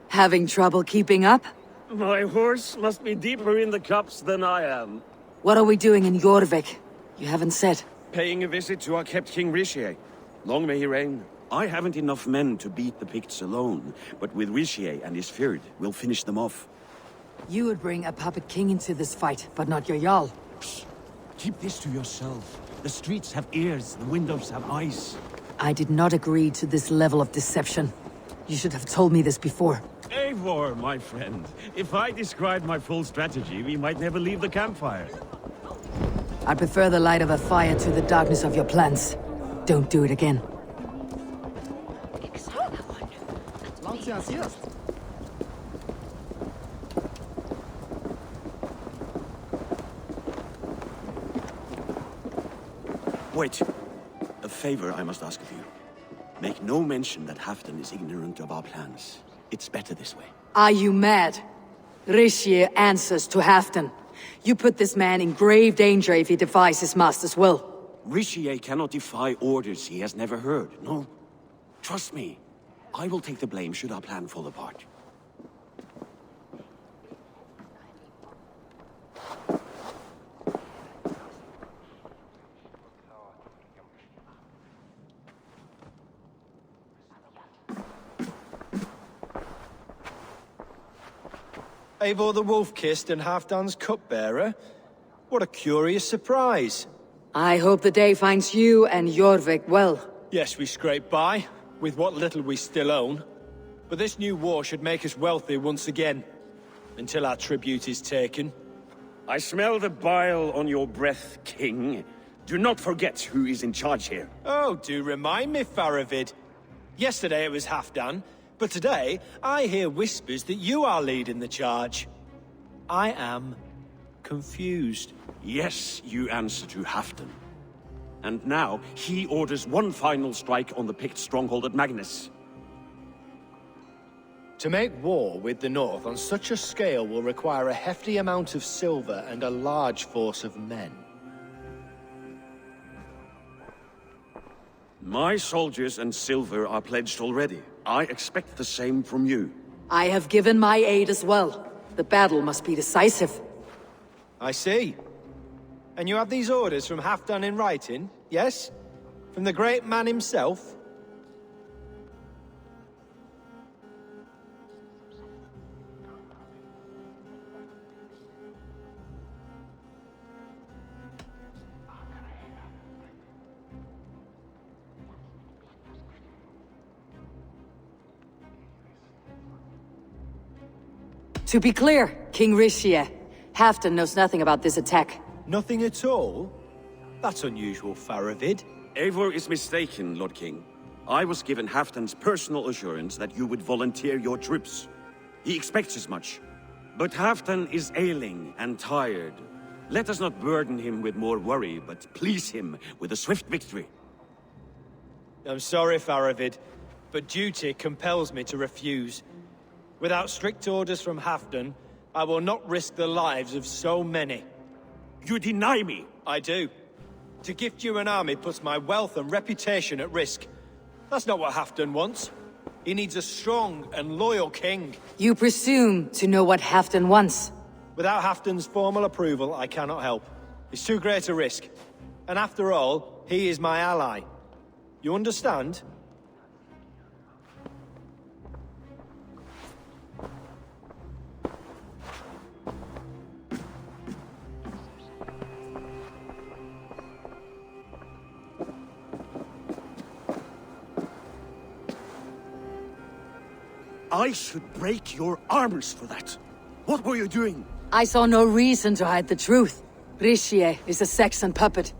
Having trouble keeping up? My horse must be deeper in the cups than I am. What are we doing in Jorvik? You haven't said. Paying a visit to our kept King Richier. Long may he reign. I haven't enough men to beat the Picts alone, but with Richier and his Fyrd, we'll finish them off. You would bring a puppet king into this fight, but not your Jarl. Shh. Keep this to yourself. The streets have ears, the windows have eyes. I did not agree to this level of deception. You should have told me this before. Eivor, my friend. If I described my full strategy, we might never leave the campfire. I prefer the light of a fire to the darkness of your plans. Don't do it again. Wait. A favor I must ask of you. Make no mention that Halfdan is ignorant of our plans. It's better this way. Are you mad? Richier answers to Halfdan. You put this man in grave danger if he defies his master's will. Richier cannot defy orders he has never heard, no? Trust me. I will take the blame should our plan fall apart. Eivor the Wolf-Kissed and Halfdan's cupbearer? What a curious surprise. I hope the day finds you and Jorvik well. Yes, we scrape by, with what little we still own. But this new war should make us wealthy once again. Until our tribute is taken. I smell the bile on your breath, King. Do not forget who is in charge here. Oh, do remind me, Faravid. Yesterday it was Halfdan, but today I hear whispers that you are leading the charge. I am confused. Yes, you answer to Halfdan. And now, he orders one final strike on the Pict stronghold at Magnus. To make war with the North on such a scale will require a hefty amount of silver and a large force of men. My soldiers and silver are pledged already. I expect the same from you. I have given my aid as well. The battle must be decisive. I see. And you have these orders from Halfdan in writing, yes? From the great man himself? To be clear, King Richier, Halfdan knows nothing about this attack. Nothing at all? That's unusual, Faravid. Eivor is mistaken, Lord King. I was given Halfdan's personal assurance that you would volunteer your troops. He expects as much. But Halfdan is ailing and tired. Let us not burden him with more worry, but please him with a swift victory. I'm sorry, Faravid, but duty compels me to refuse. Without strict orders from Halfdan, I will not risk the lives of so many. You deny me! I do. To gift you an army puts my wealth and reputation at risk. That's not what Halfdan wants. He needs a strong and loyal king. You presume to know what Halfdan wants. Without Halfdan's formal approval, I cannot help. It's too great a risk. And after all, he is my ally. You understand? I should break your armors for that. What were you doing? I saw no reason to hide the truth. Richier is a Saxon puppet.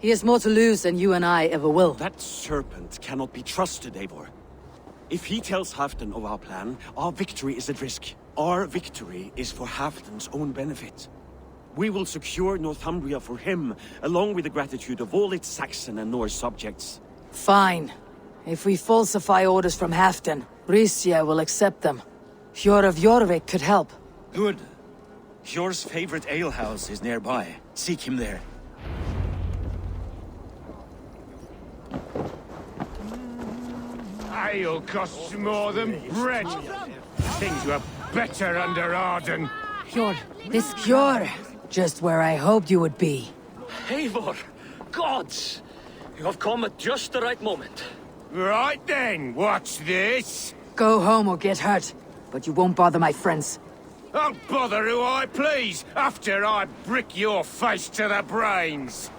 He has more to lose than you and I ever will. That serpent cannot be trusted, Eivor. If he tells Halfdan of our plan, our victory is at risk. Our victory is for Halfdan's own benefit. We will secure Northumbria for him, along with the gratitude of all its Saxon and Norse subjects. Fine. If we falsify orders from Halfdan, Brysia will accept them. Hjor of Jorvik could help. Good. Hjor's favorite alehouse is nearby. Seek him there. Ale costs more than bread. Things were better under Arden. Hjor, this Hjor, just where I hoped you would be. Eivor! Gods! You have come at just the right moment. Right then, what's this? Go home or get hurt, but you won't bother my friends. I'll bother who I please, after I brick your face to the brains.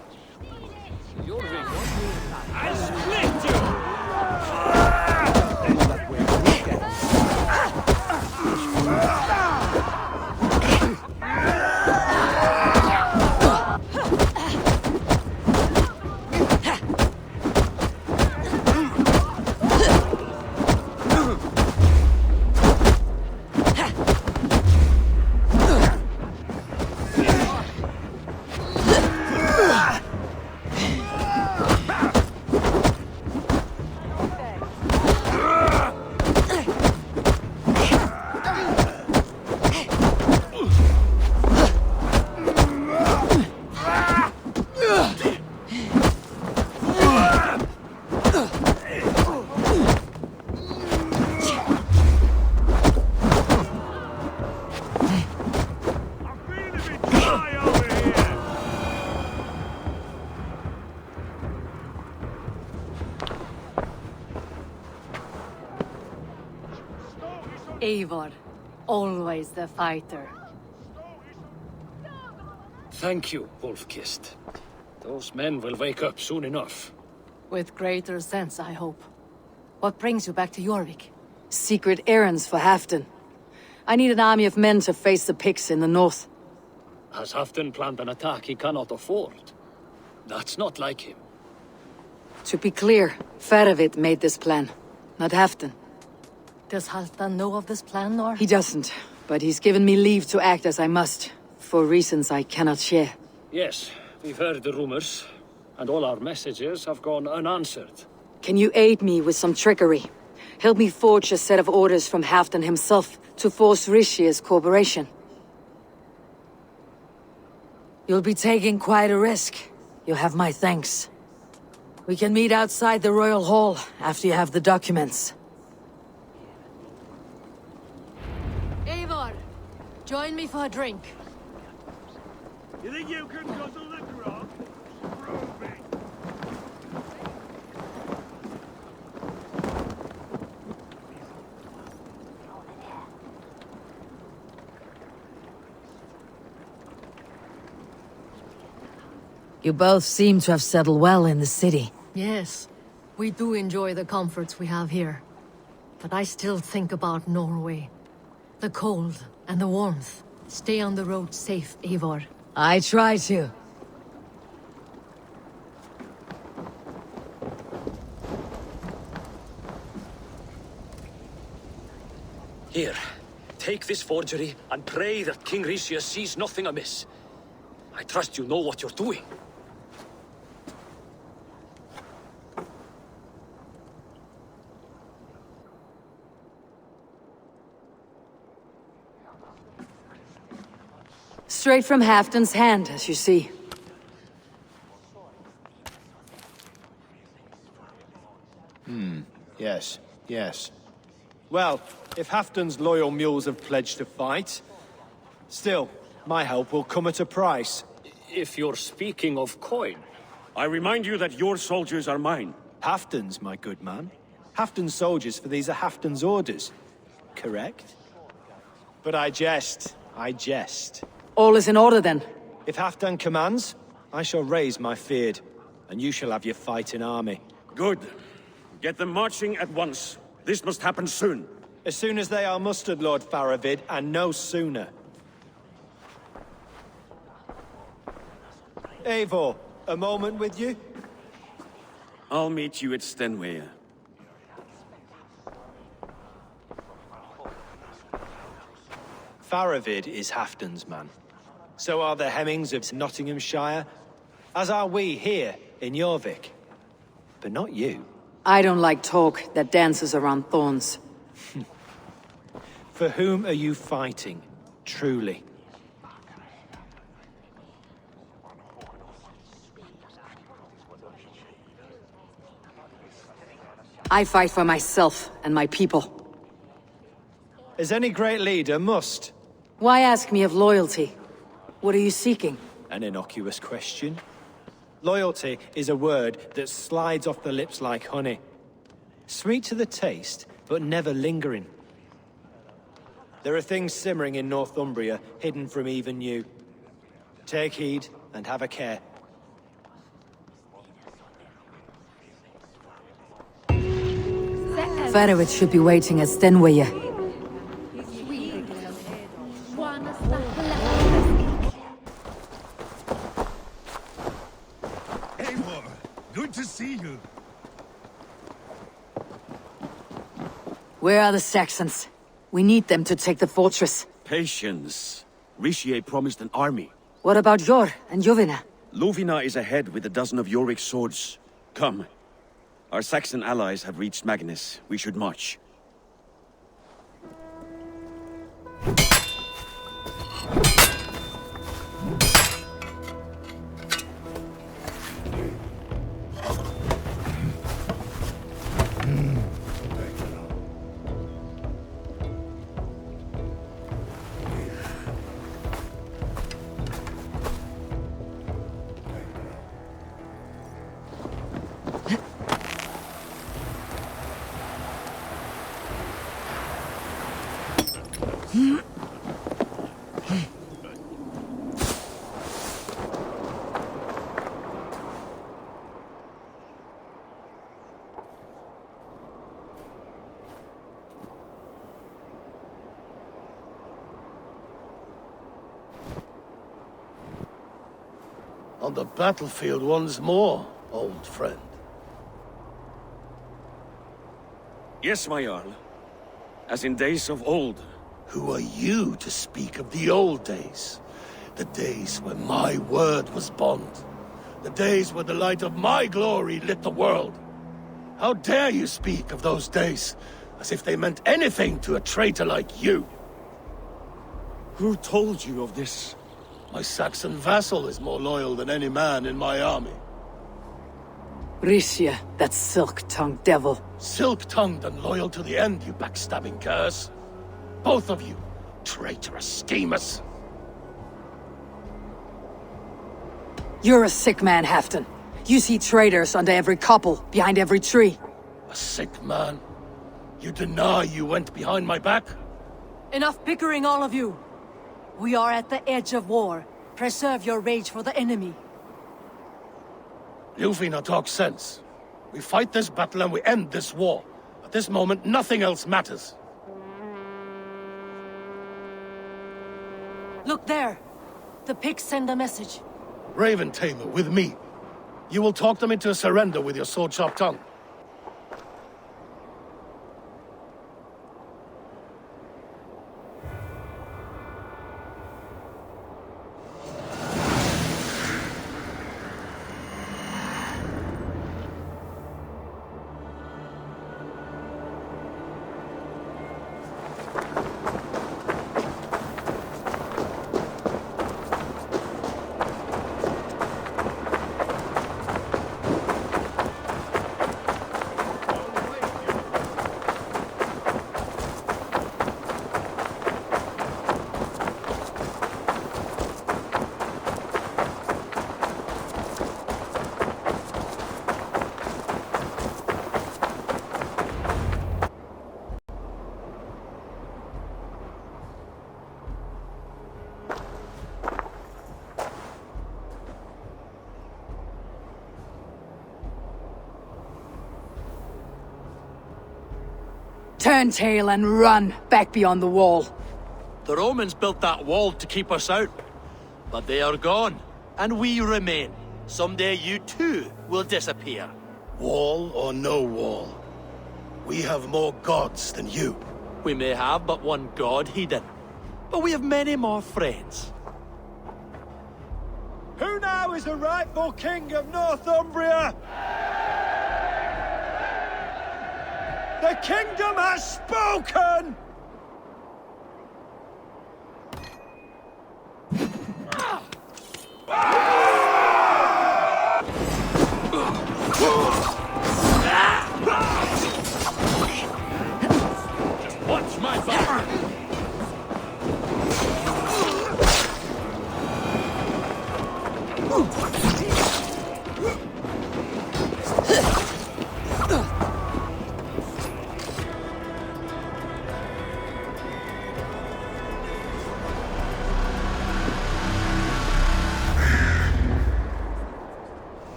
I'll split you! Eivor, always the fighter. Thank you, Wolf-Kissed. Those men will wake up soon enough. With greater sense, I hope. What brings you back to Jorvik? Secret errands for Halfdan. I need an army of men to face the Picts in the north. Has Halfdan planned an attack he cannot afford? That's not like him. To be clear, Faravid made this plan, not Halfdan. Does Halfdan know of this plan, or? He doesn't, but he's given me leave to act as I must, for reasons I cannot share. Yes, we've heard the rumors, and all our messages have gone unanswered. Can you aid me with some trickery? Help me forge a set of orders from Halfdan himself to force Rishia's cooperation. You'll be taking quite a risk. You'll have my thanks. We can meet outside the Royal Hall after you have the documents. Eivor, join me for a drink. You think you can guzzle the grog? Prove it. You both seem to have settled well in the city. Yes, we do enjoy the comforts we have here. But I still think about Norway. The cold and the warmth. Stay on the road safe, Eivor. I try to. Here, take this forgery and pray that King Rishia sees nothing amiss. I trust you know what you're doing. Straight from Halfdan's hand, as you see. Yes, yes. Well, if Halfdan's loyal mules have pledged to fight, still, my help will come at a price. If you're speaking of coin. I remind you that your soldiers are mine. Halfdan's, my good man. Halfdan's soldiers, for these are Halfdan's orders. Correct? But I jest. I jest. All is in order, then. If Halfdan commands, I shall raise my feared, and you shall have your fighting army. Good. Get them marching at once. This must happen soon. As soon as they are mustered, Lord Faravid, and no sooner. Eivor, a moment with you? I'll meet you at Stenway. Faravid is Halfdan's man. So are the Hemmings of Nottinghamshire, as are we here in Jorvik. But not you. I don't like talk that dances around thorns. For whom are you fighting, truly? I fight for myself and my people. As any great leader must. Why ask me of loyalty? What are you seeking? An innocuous question. Loyalty is a word that slides off the lips like honey. Sweet to the taste, but never lingering. There are things simmering in Northumbria, hidden from even you. Take heed, and have a care. Faravid should be waiting at Stenway. Eivor, good to see you. Where are the Saxons? We need them to take the fortress. Patience. Richier promised an army. What about Jor and Jovina? Lovina is ahead with a dozen of Yorick's swords. Come. Our Saxon allies have reached Magnus. We should march. On the battlefield once more, old friend. Yes, my Jarl. As in days of old. Who are you to speak of the old days? The days when my word was bond. The days when the light of my glory lit the world. How dare you speak of those days, as if they meant anything to a traitor like you? Who told you of this? My Saxon vassal is more loyal than any man in my army. Richier, that silk-tongued devil. Silk-tongued and loyal to the end, you backstabbing curse. Both of you, traitorous schemers. You're a sick man, Halfdan. You see traitors under every couple, behind every tree. A sick man? You deny you went behind my back? Enough bickering, all of you! We are at the edge of war. Preserve your rage for the enemy. Ljufina talks sense. We fight this battle and we end this war. At this moment, nothing else matters. Look there! The pigs send a message. Raven Tamer, with me. You will talk them into a surrender with your sword-sharp tongue. Turn tail and run back beyond the wall. The Romans built that wall to keep us out. But they are gone, and we remain. Someday you too will disappear. Wall or no wall, we have more gods than you. We may have but one god, Heathen, but we have many more friends. Who now is the rightful king of Northumbria? The kingdom has spoken! Just watch my back!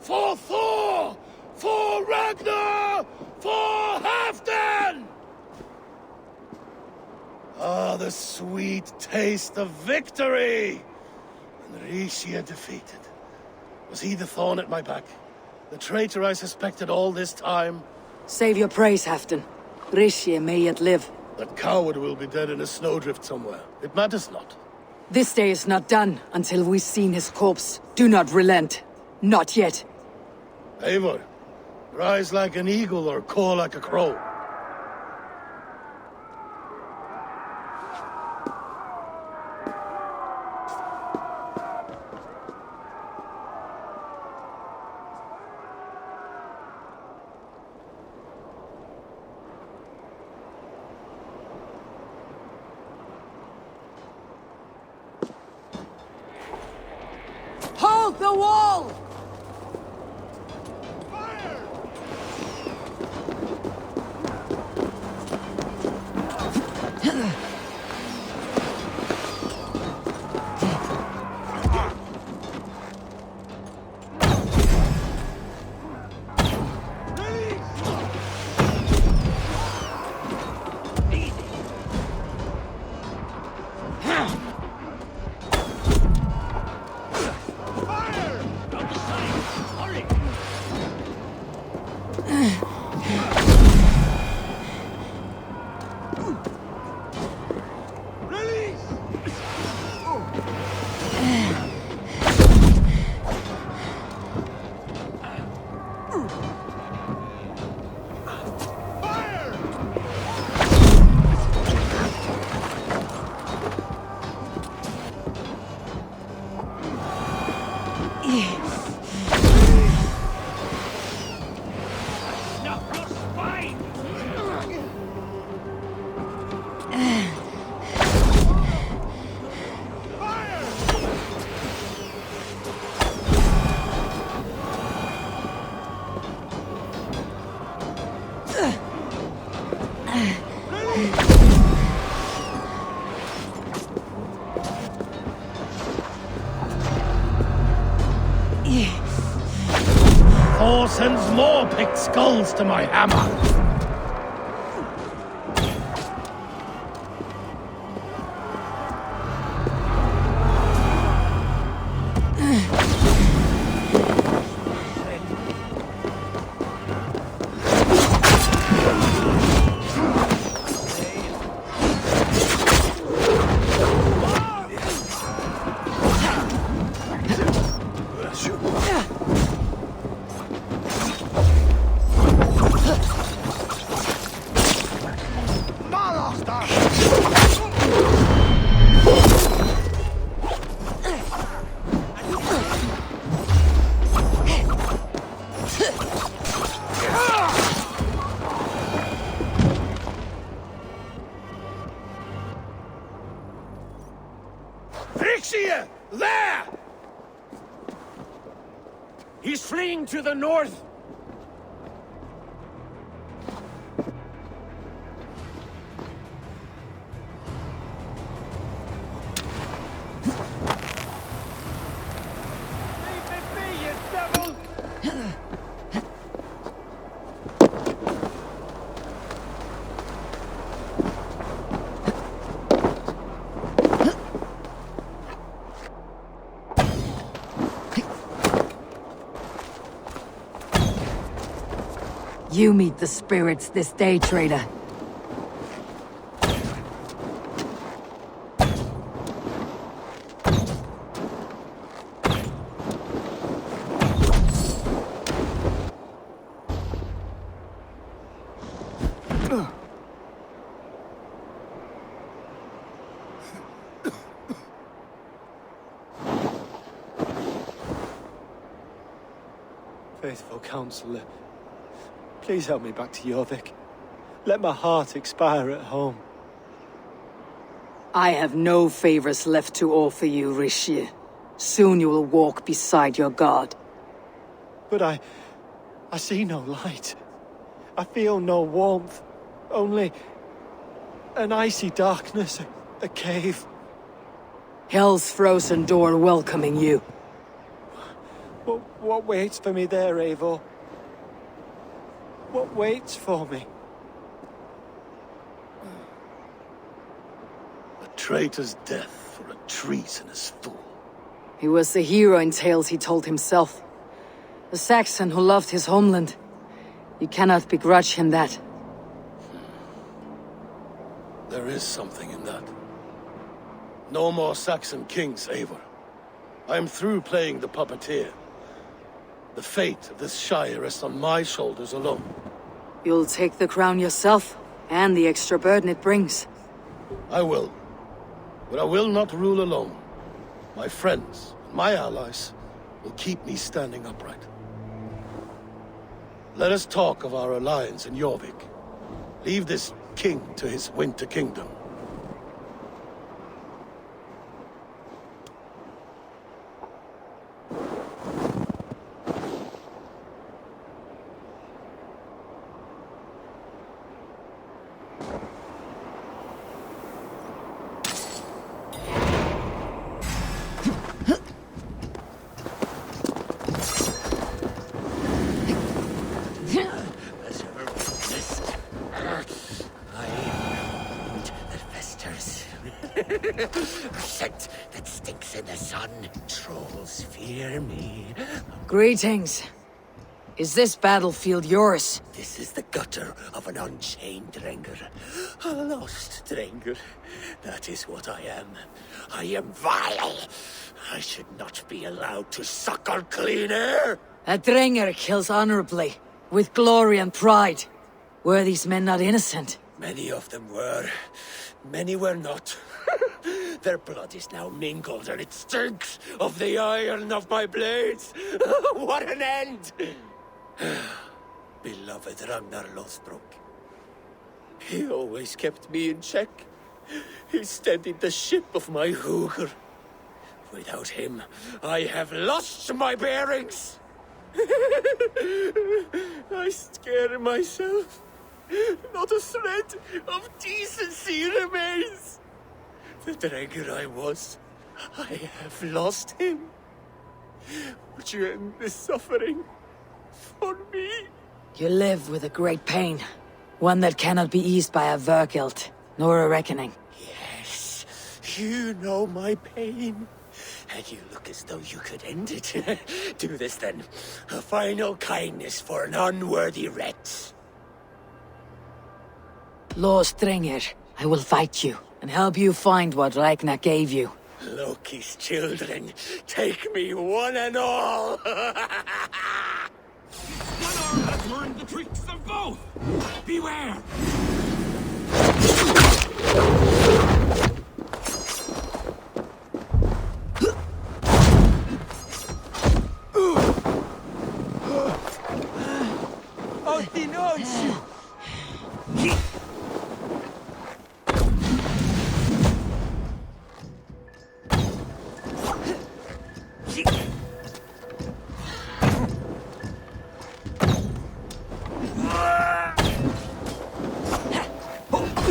For Thor! For Ragnar! For Halfdan! Ah, the sweet taste of victory! And Rishia defeated. Was he the thorn at my back? The traitor I suspected all this time? Save your praise, Halfdan. Rishia may yet live. That coward will be dead in a snowdrift somewhere. It matters not. This day is not done until we've seen his corpse. Do not relent. Not yet. Eivor, rise like an eagle or caw like a crow. Hold the wall! Thor sends more picked skulls to my hammer. Rixia! There! He's fleeing to the north! You meet the spirits this day, traitor. Faithful counselor, please help me back to Jorvik. Let my heart expire at home. I have no favors left to offer you, Rishi. Soon you will walk beside your god. But I see no light. I feel no warmth. Only an icy darkness, a cave. Hell's frozen door welcoming you. What waits for me there, Eivor? What waits for me? A traitor's death for a treasonous fool. He was the hero in tales he told himself. A Saxon who loved his homeland. You cannot begrudge him that. There is something in that. No more Saxon kings, Eivor. I am through playing the puppeteer. The fate of this shire rests on my shoulders alone. You'll take the crown yourself, and the extra burden it brings. I will. But I will not rule alone. My friends, and my allies, will keep me standing upright. Let us talk of our alliance in Jorvik. Leave this king to his winter kingdom. Scent that stinks in the sun. Trolls fear me. Greetings. Is this battlefield yours? This is the gutter of an unchained Drengr. A lost Drengr. That is what I am. I am vile. I should not be allowed to suckle clean air. A Drengr kills honorably, with glory and pride. Were these men not innocent? Many of them were. Many were not. Their blood is now mingled, and it stinks of the iron of my blades. What an end! Beloved Ragnar Lothbrok. He always kept me in check. He steadied the ship of my Hugr. Without him, I have lost my bearings. I scare myself. Not a thread of decency remains. The Drengr I was, I have lost him. Would you end this suffering for me? You live with a great pain. One that cannot be eased by a Vergilt, nor a reckoning. Yes, you know my pain. And you look as though you could end it. Do this then. A final kindness for an unworthy wretch. Lord Strengr, I will fight you, and help you find what Ragnar gave you. Loki's children, take me one and all! One arm has learned the tricks of both! Beware!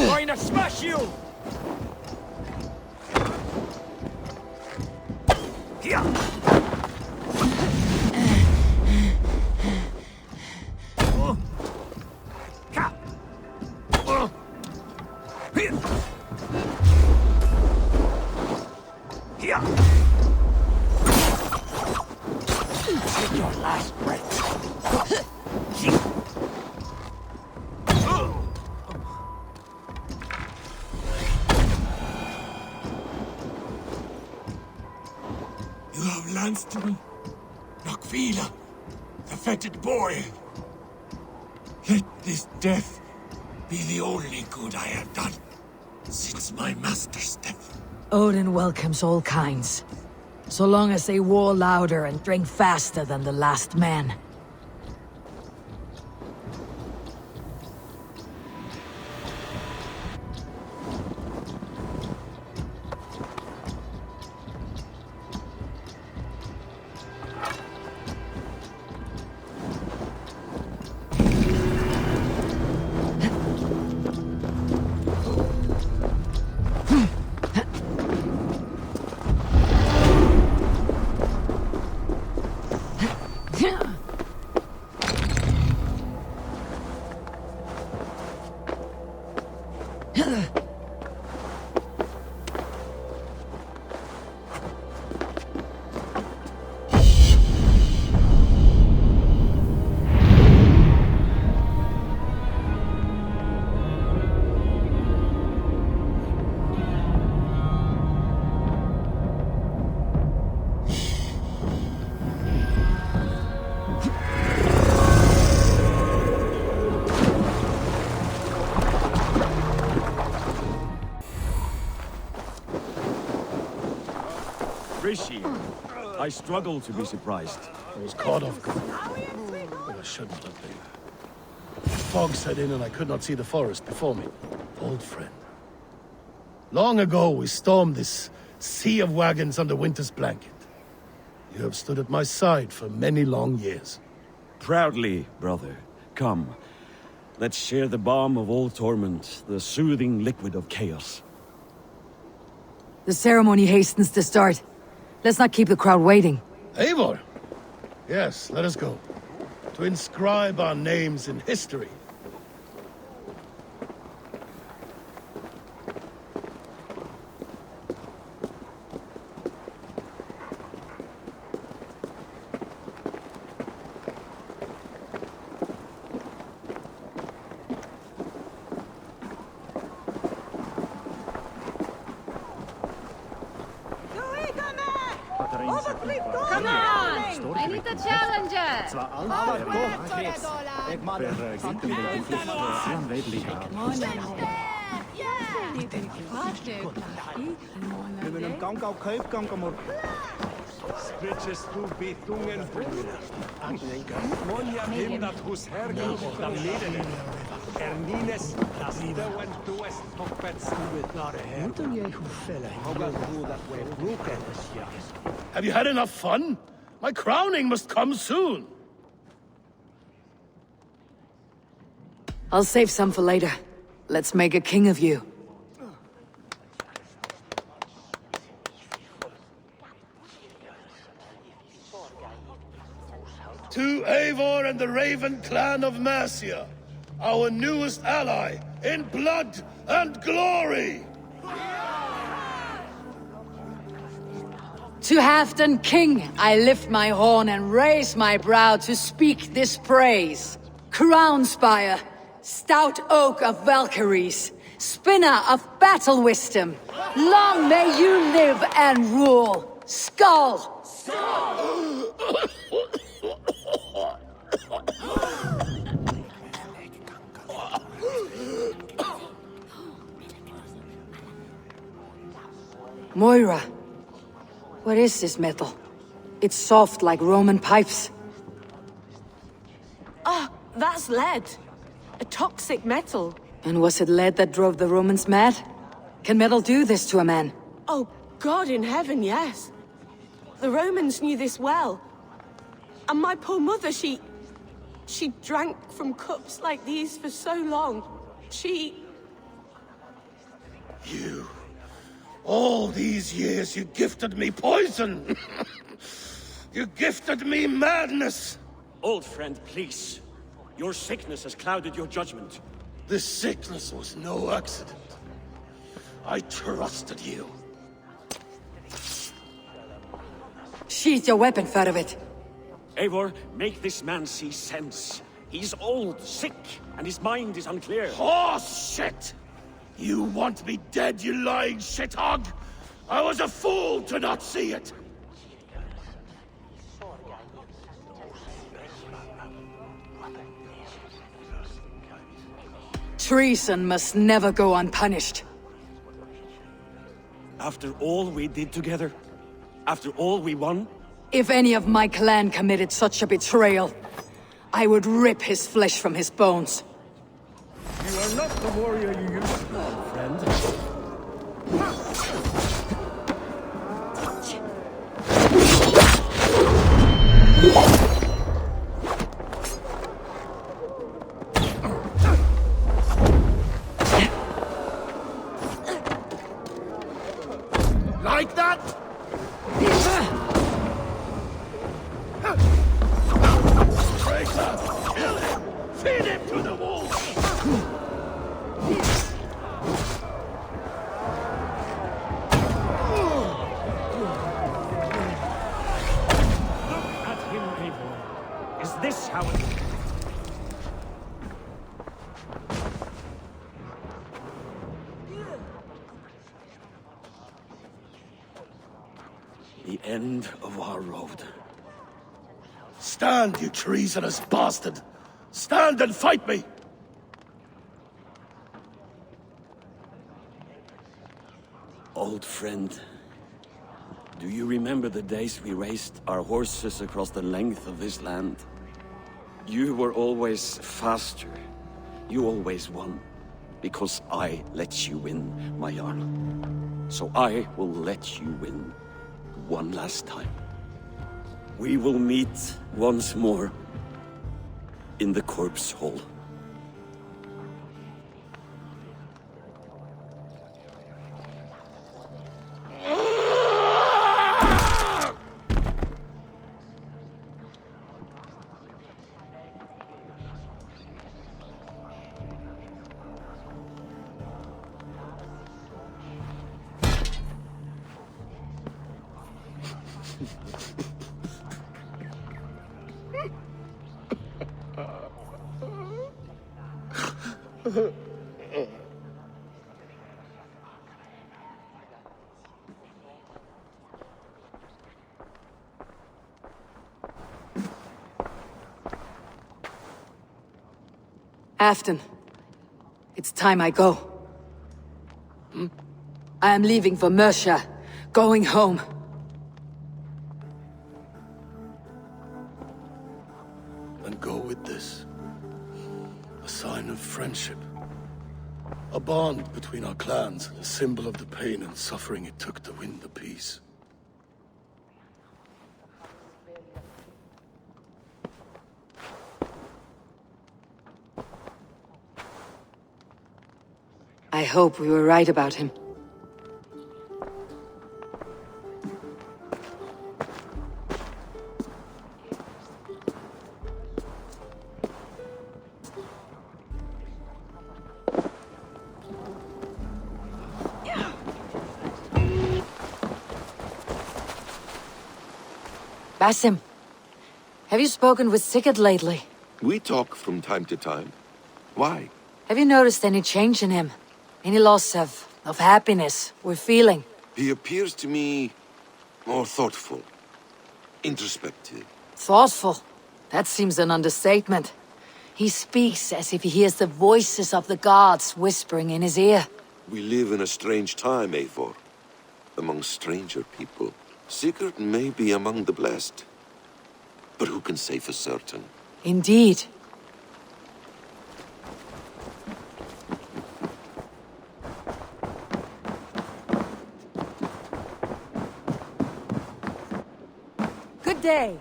Trying to smash you! Take your last breath. against me. Nakvila, the fetid boy. Let this death be the only good I have done since my master's death. Odin welcomes all kinds, so long as they war louder and drink faster than the last man. Rishi, I struggle to be surprised. I was caught off guard, but I shouldn't have been. Fog set in and I could not see the forest before me. Old friend. Long ago, we stormed this sea of wagons under winter's blanket. You have stood at my side for many long years. Proudly, brother. Come. Let's share the balm of all torment, the soothing liquid of chaos. The ceremony hastens to start. Let's not keep the crowd waiting. Eivor! Yes, let us go. To inscribe our names in history. Come on! I need the challenger! Spritjes tu bitungen Monja hindert hus herga dam nedene. Ernines das doen tues tokpets. Have you had enough fun? My crowning must come soon. I'll save some for later. Let's make a king of you. To Eivor and the Raven clan of Mercia, our newest ally in blood and glory! To Halfdan King, I lift my horn and raise my brow to speak this praise. Crown spire, stout oak of Valkyries, spinner of battle wisdom, long may you live and rule. Skull! Moira, what is this metal? It's soft like Roman pipes. Ah, that's lead. A toxic metal. And was it lead that drove the Romans mad? Can metal do this to a man? Oh, God in heaven, yes. The Romans knew this well. And my poor mother, she drank from cups like these for so long. You... all these years you gifted me poison! You gifted me madness! Old friend, please. Your sickness has clouded your judgment. This sickness was no accident. I trusted you. Sheath your weapon, Fedovit. Eivor, make this man see sense. He's old, sick, and his mind is unclear. Horse shit! You want me dead, you lying shithog? I was a fool to not see it! Treason must never go unpunished. After all we did together? After all we won? If any of my clan committed such a betrayal, I would rip his flesh from his bones. You are not the warrior you used to be, friend. Like that? Traitor! Kill him! Feed him to the wolves! Look at him, Eivor. Is this how it... The end of our road. Stand, you treasonous bastard! Stand and fight me! Old friend, do you remember the days we raced our horses across the length of this land? You were always faster. You always won. Because I let you win, my Jarl. So I will let you win one last time. We will meet once more in the corpse hall. Afton, it's time I go. I am leaving for Mercia, going home. And go with this. A sign of friendship. A bond between our clans, a symbol of the pain and suffering it took to win the peace. I hope we were right about him. Basim, have you spoken with Sigurd lately? We talk from time to time. Why? Have you noticed any change in him? Any loss of happiness or feeling? He appears to me more thoughtful, introspective. Thoughtful? That seems an understatement. He speaks as if he hears the voices of the gods whispering in his ear. We live in a strange time, Eivor. Among stranger people. Sigurd may be among the blessed. But who can say for certain? Indeed. Good day.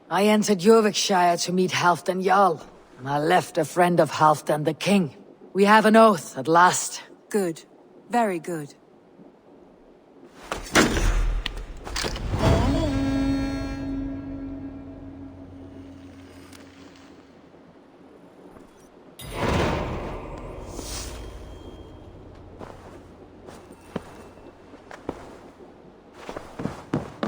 I entered Jorvikshire to meet Halfdan Jarl, and I left a friend of Halfdan the King. We have an oath at last. Good. Very good.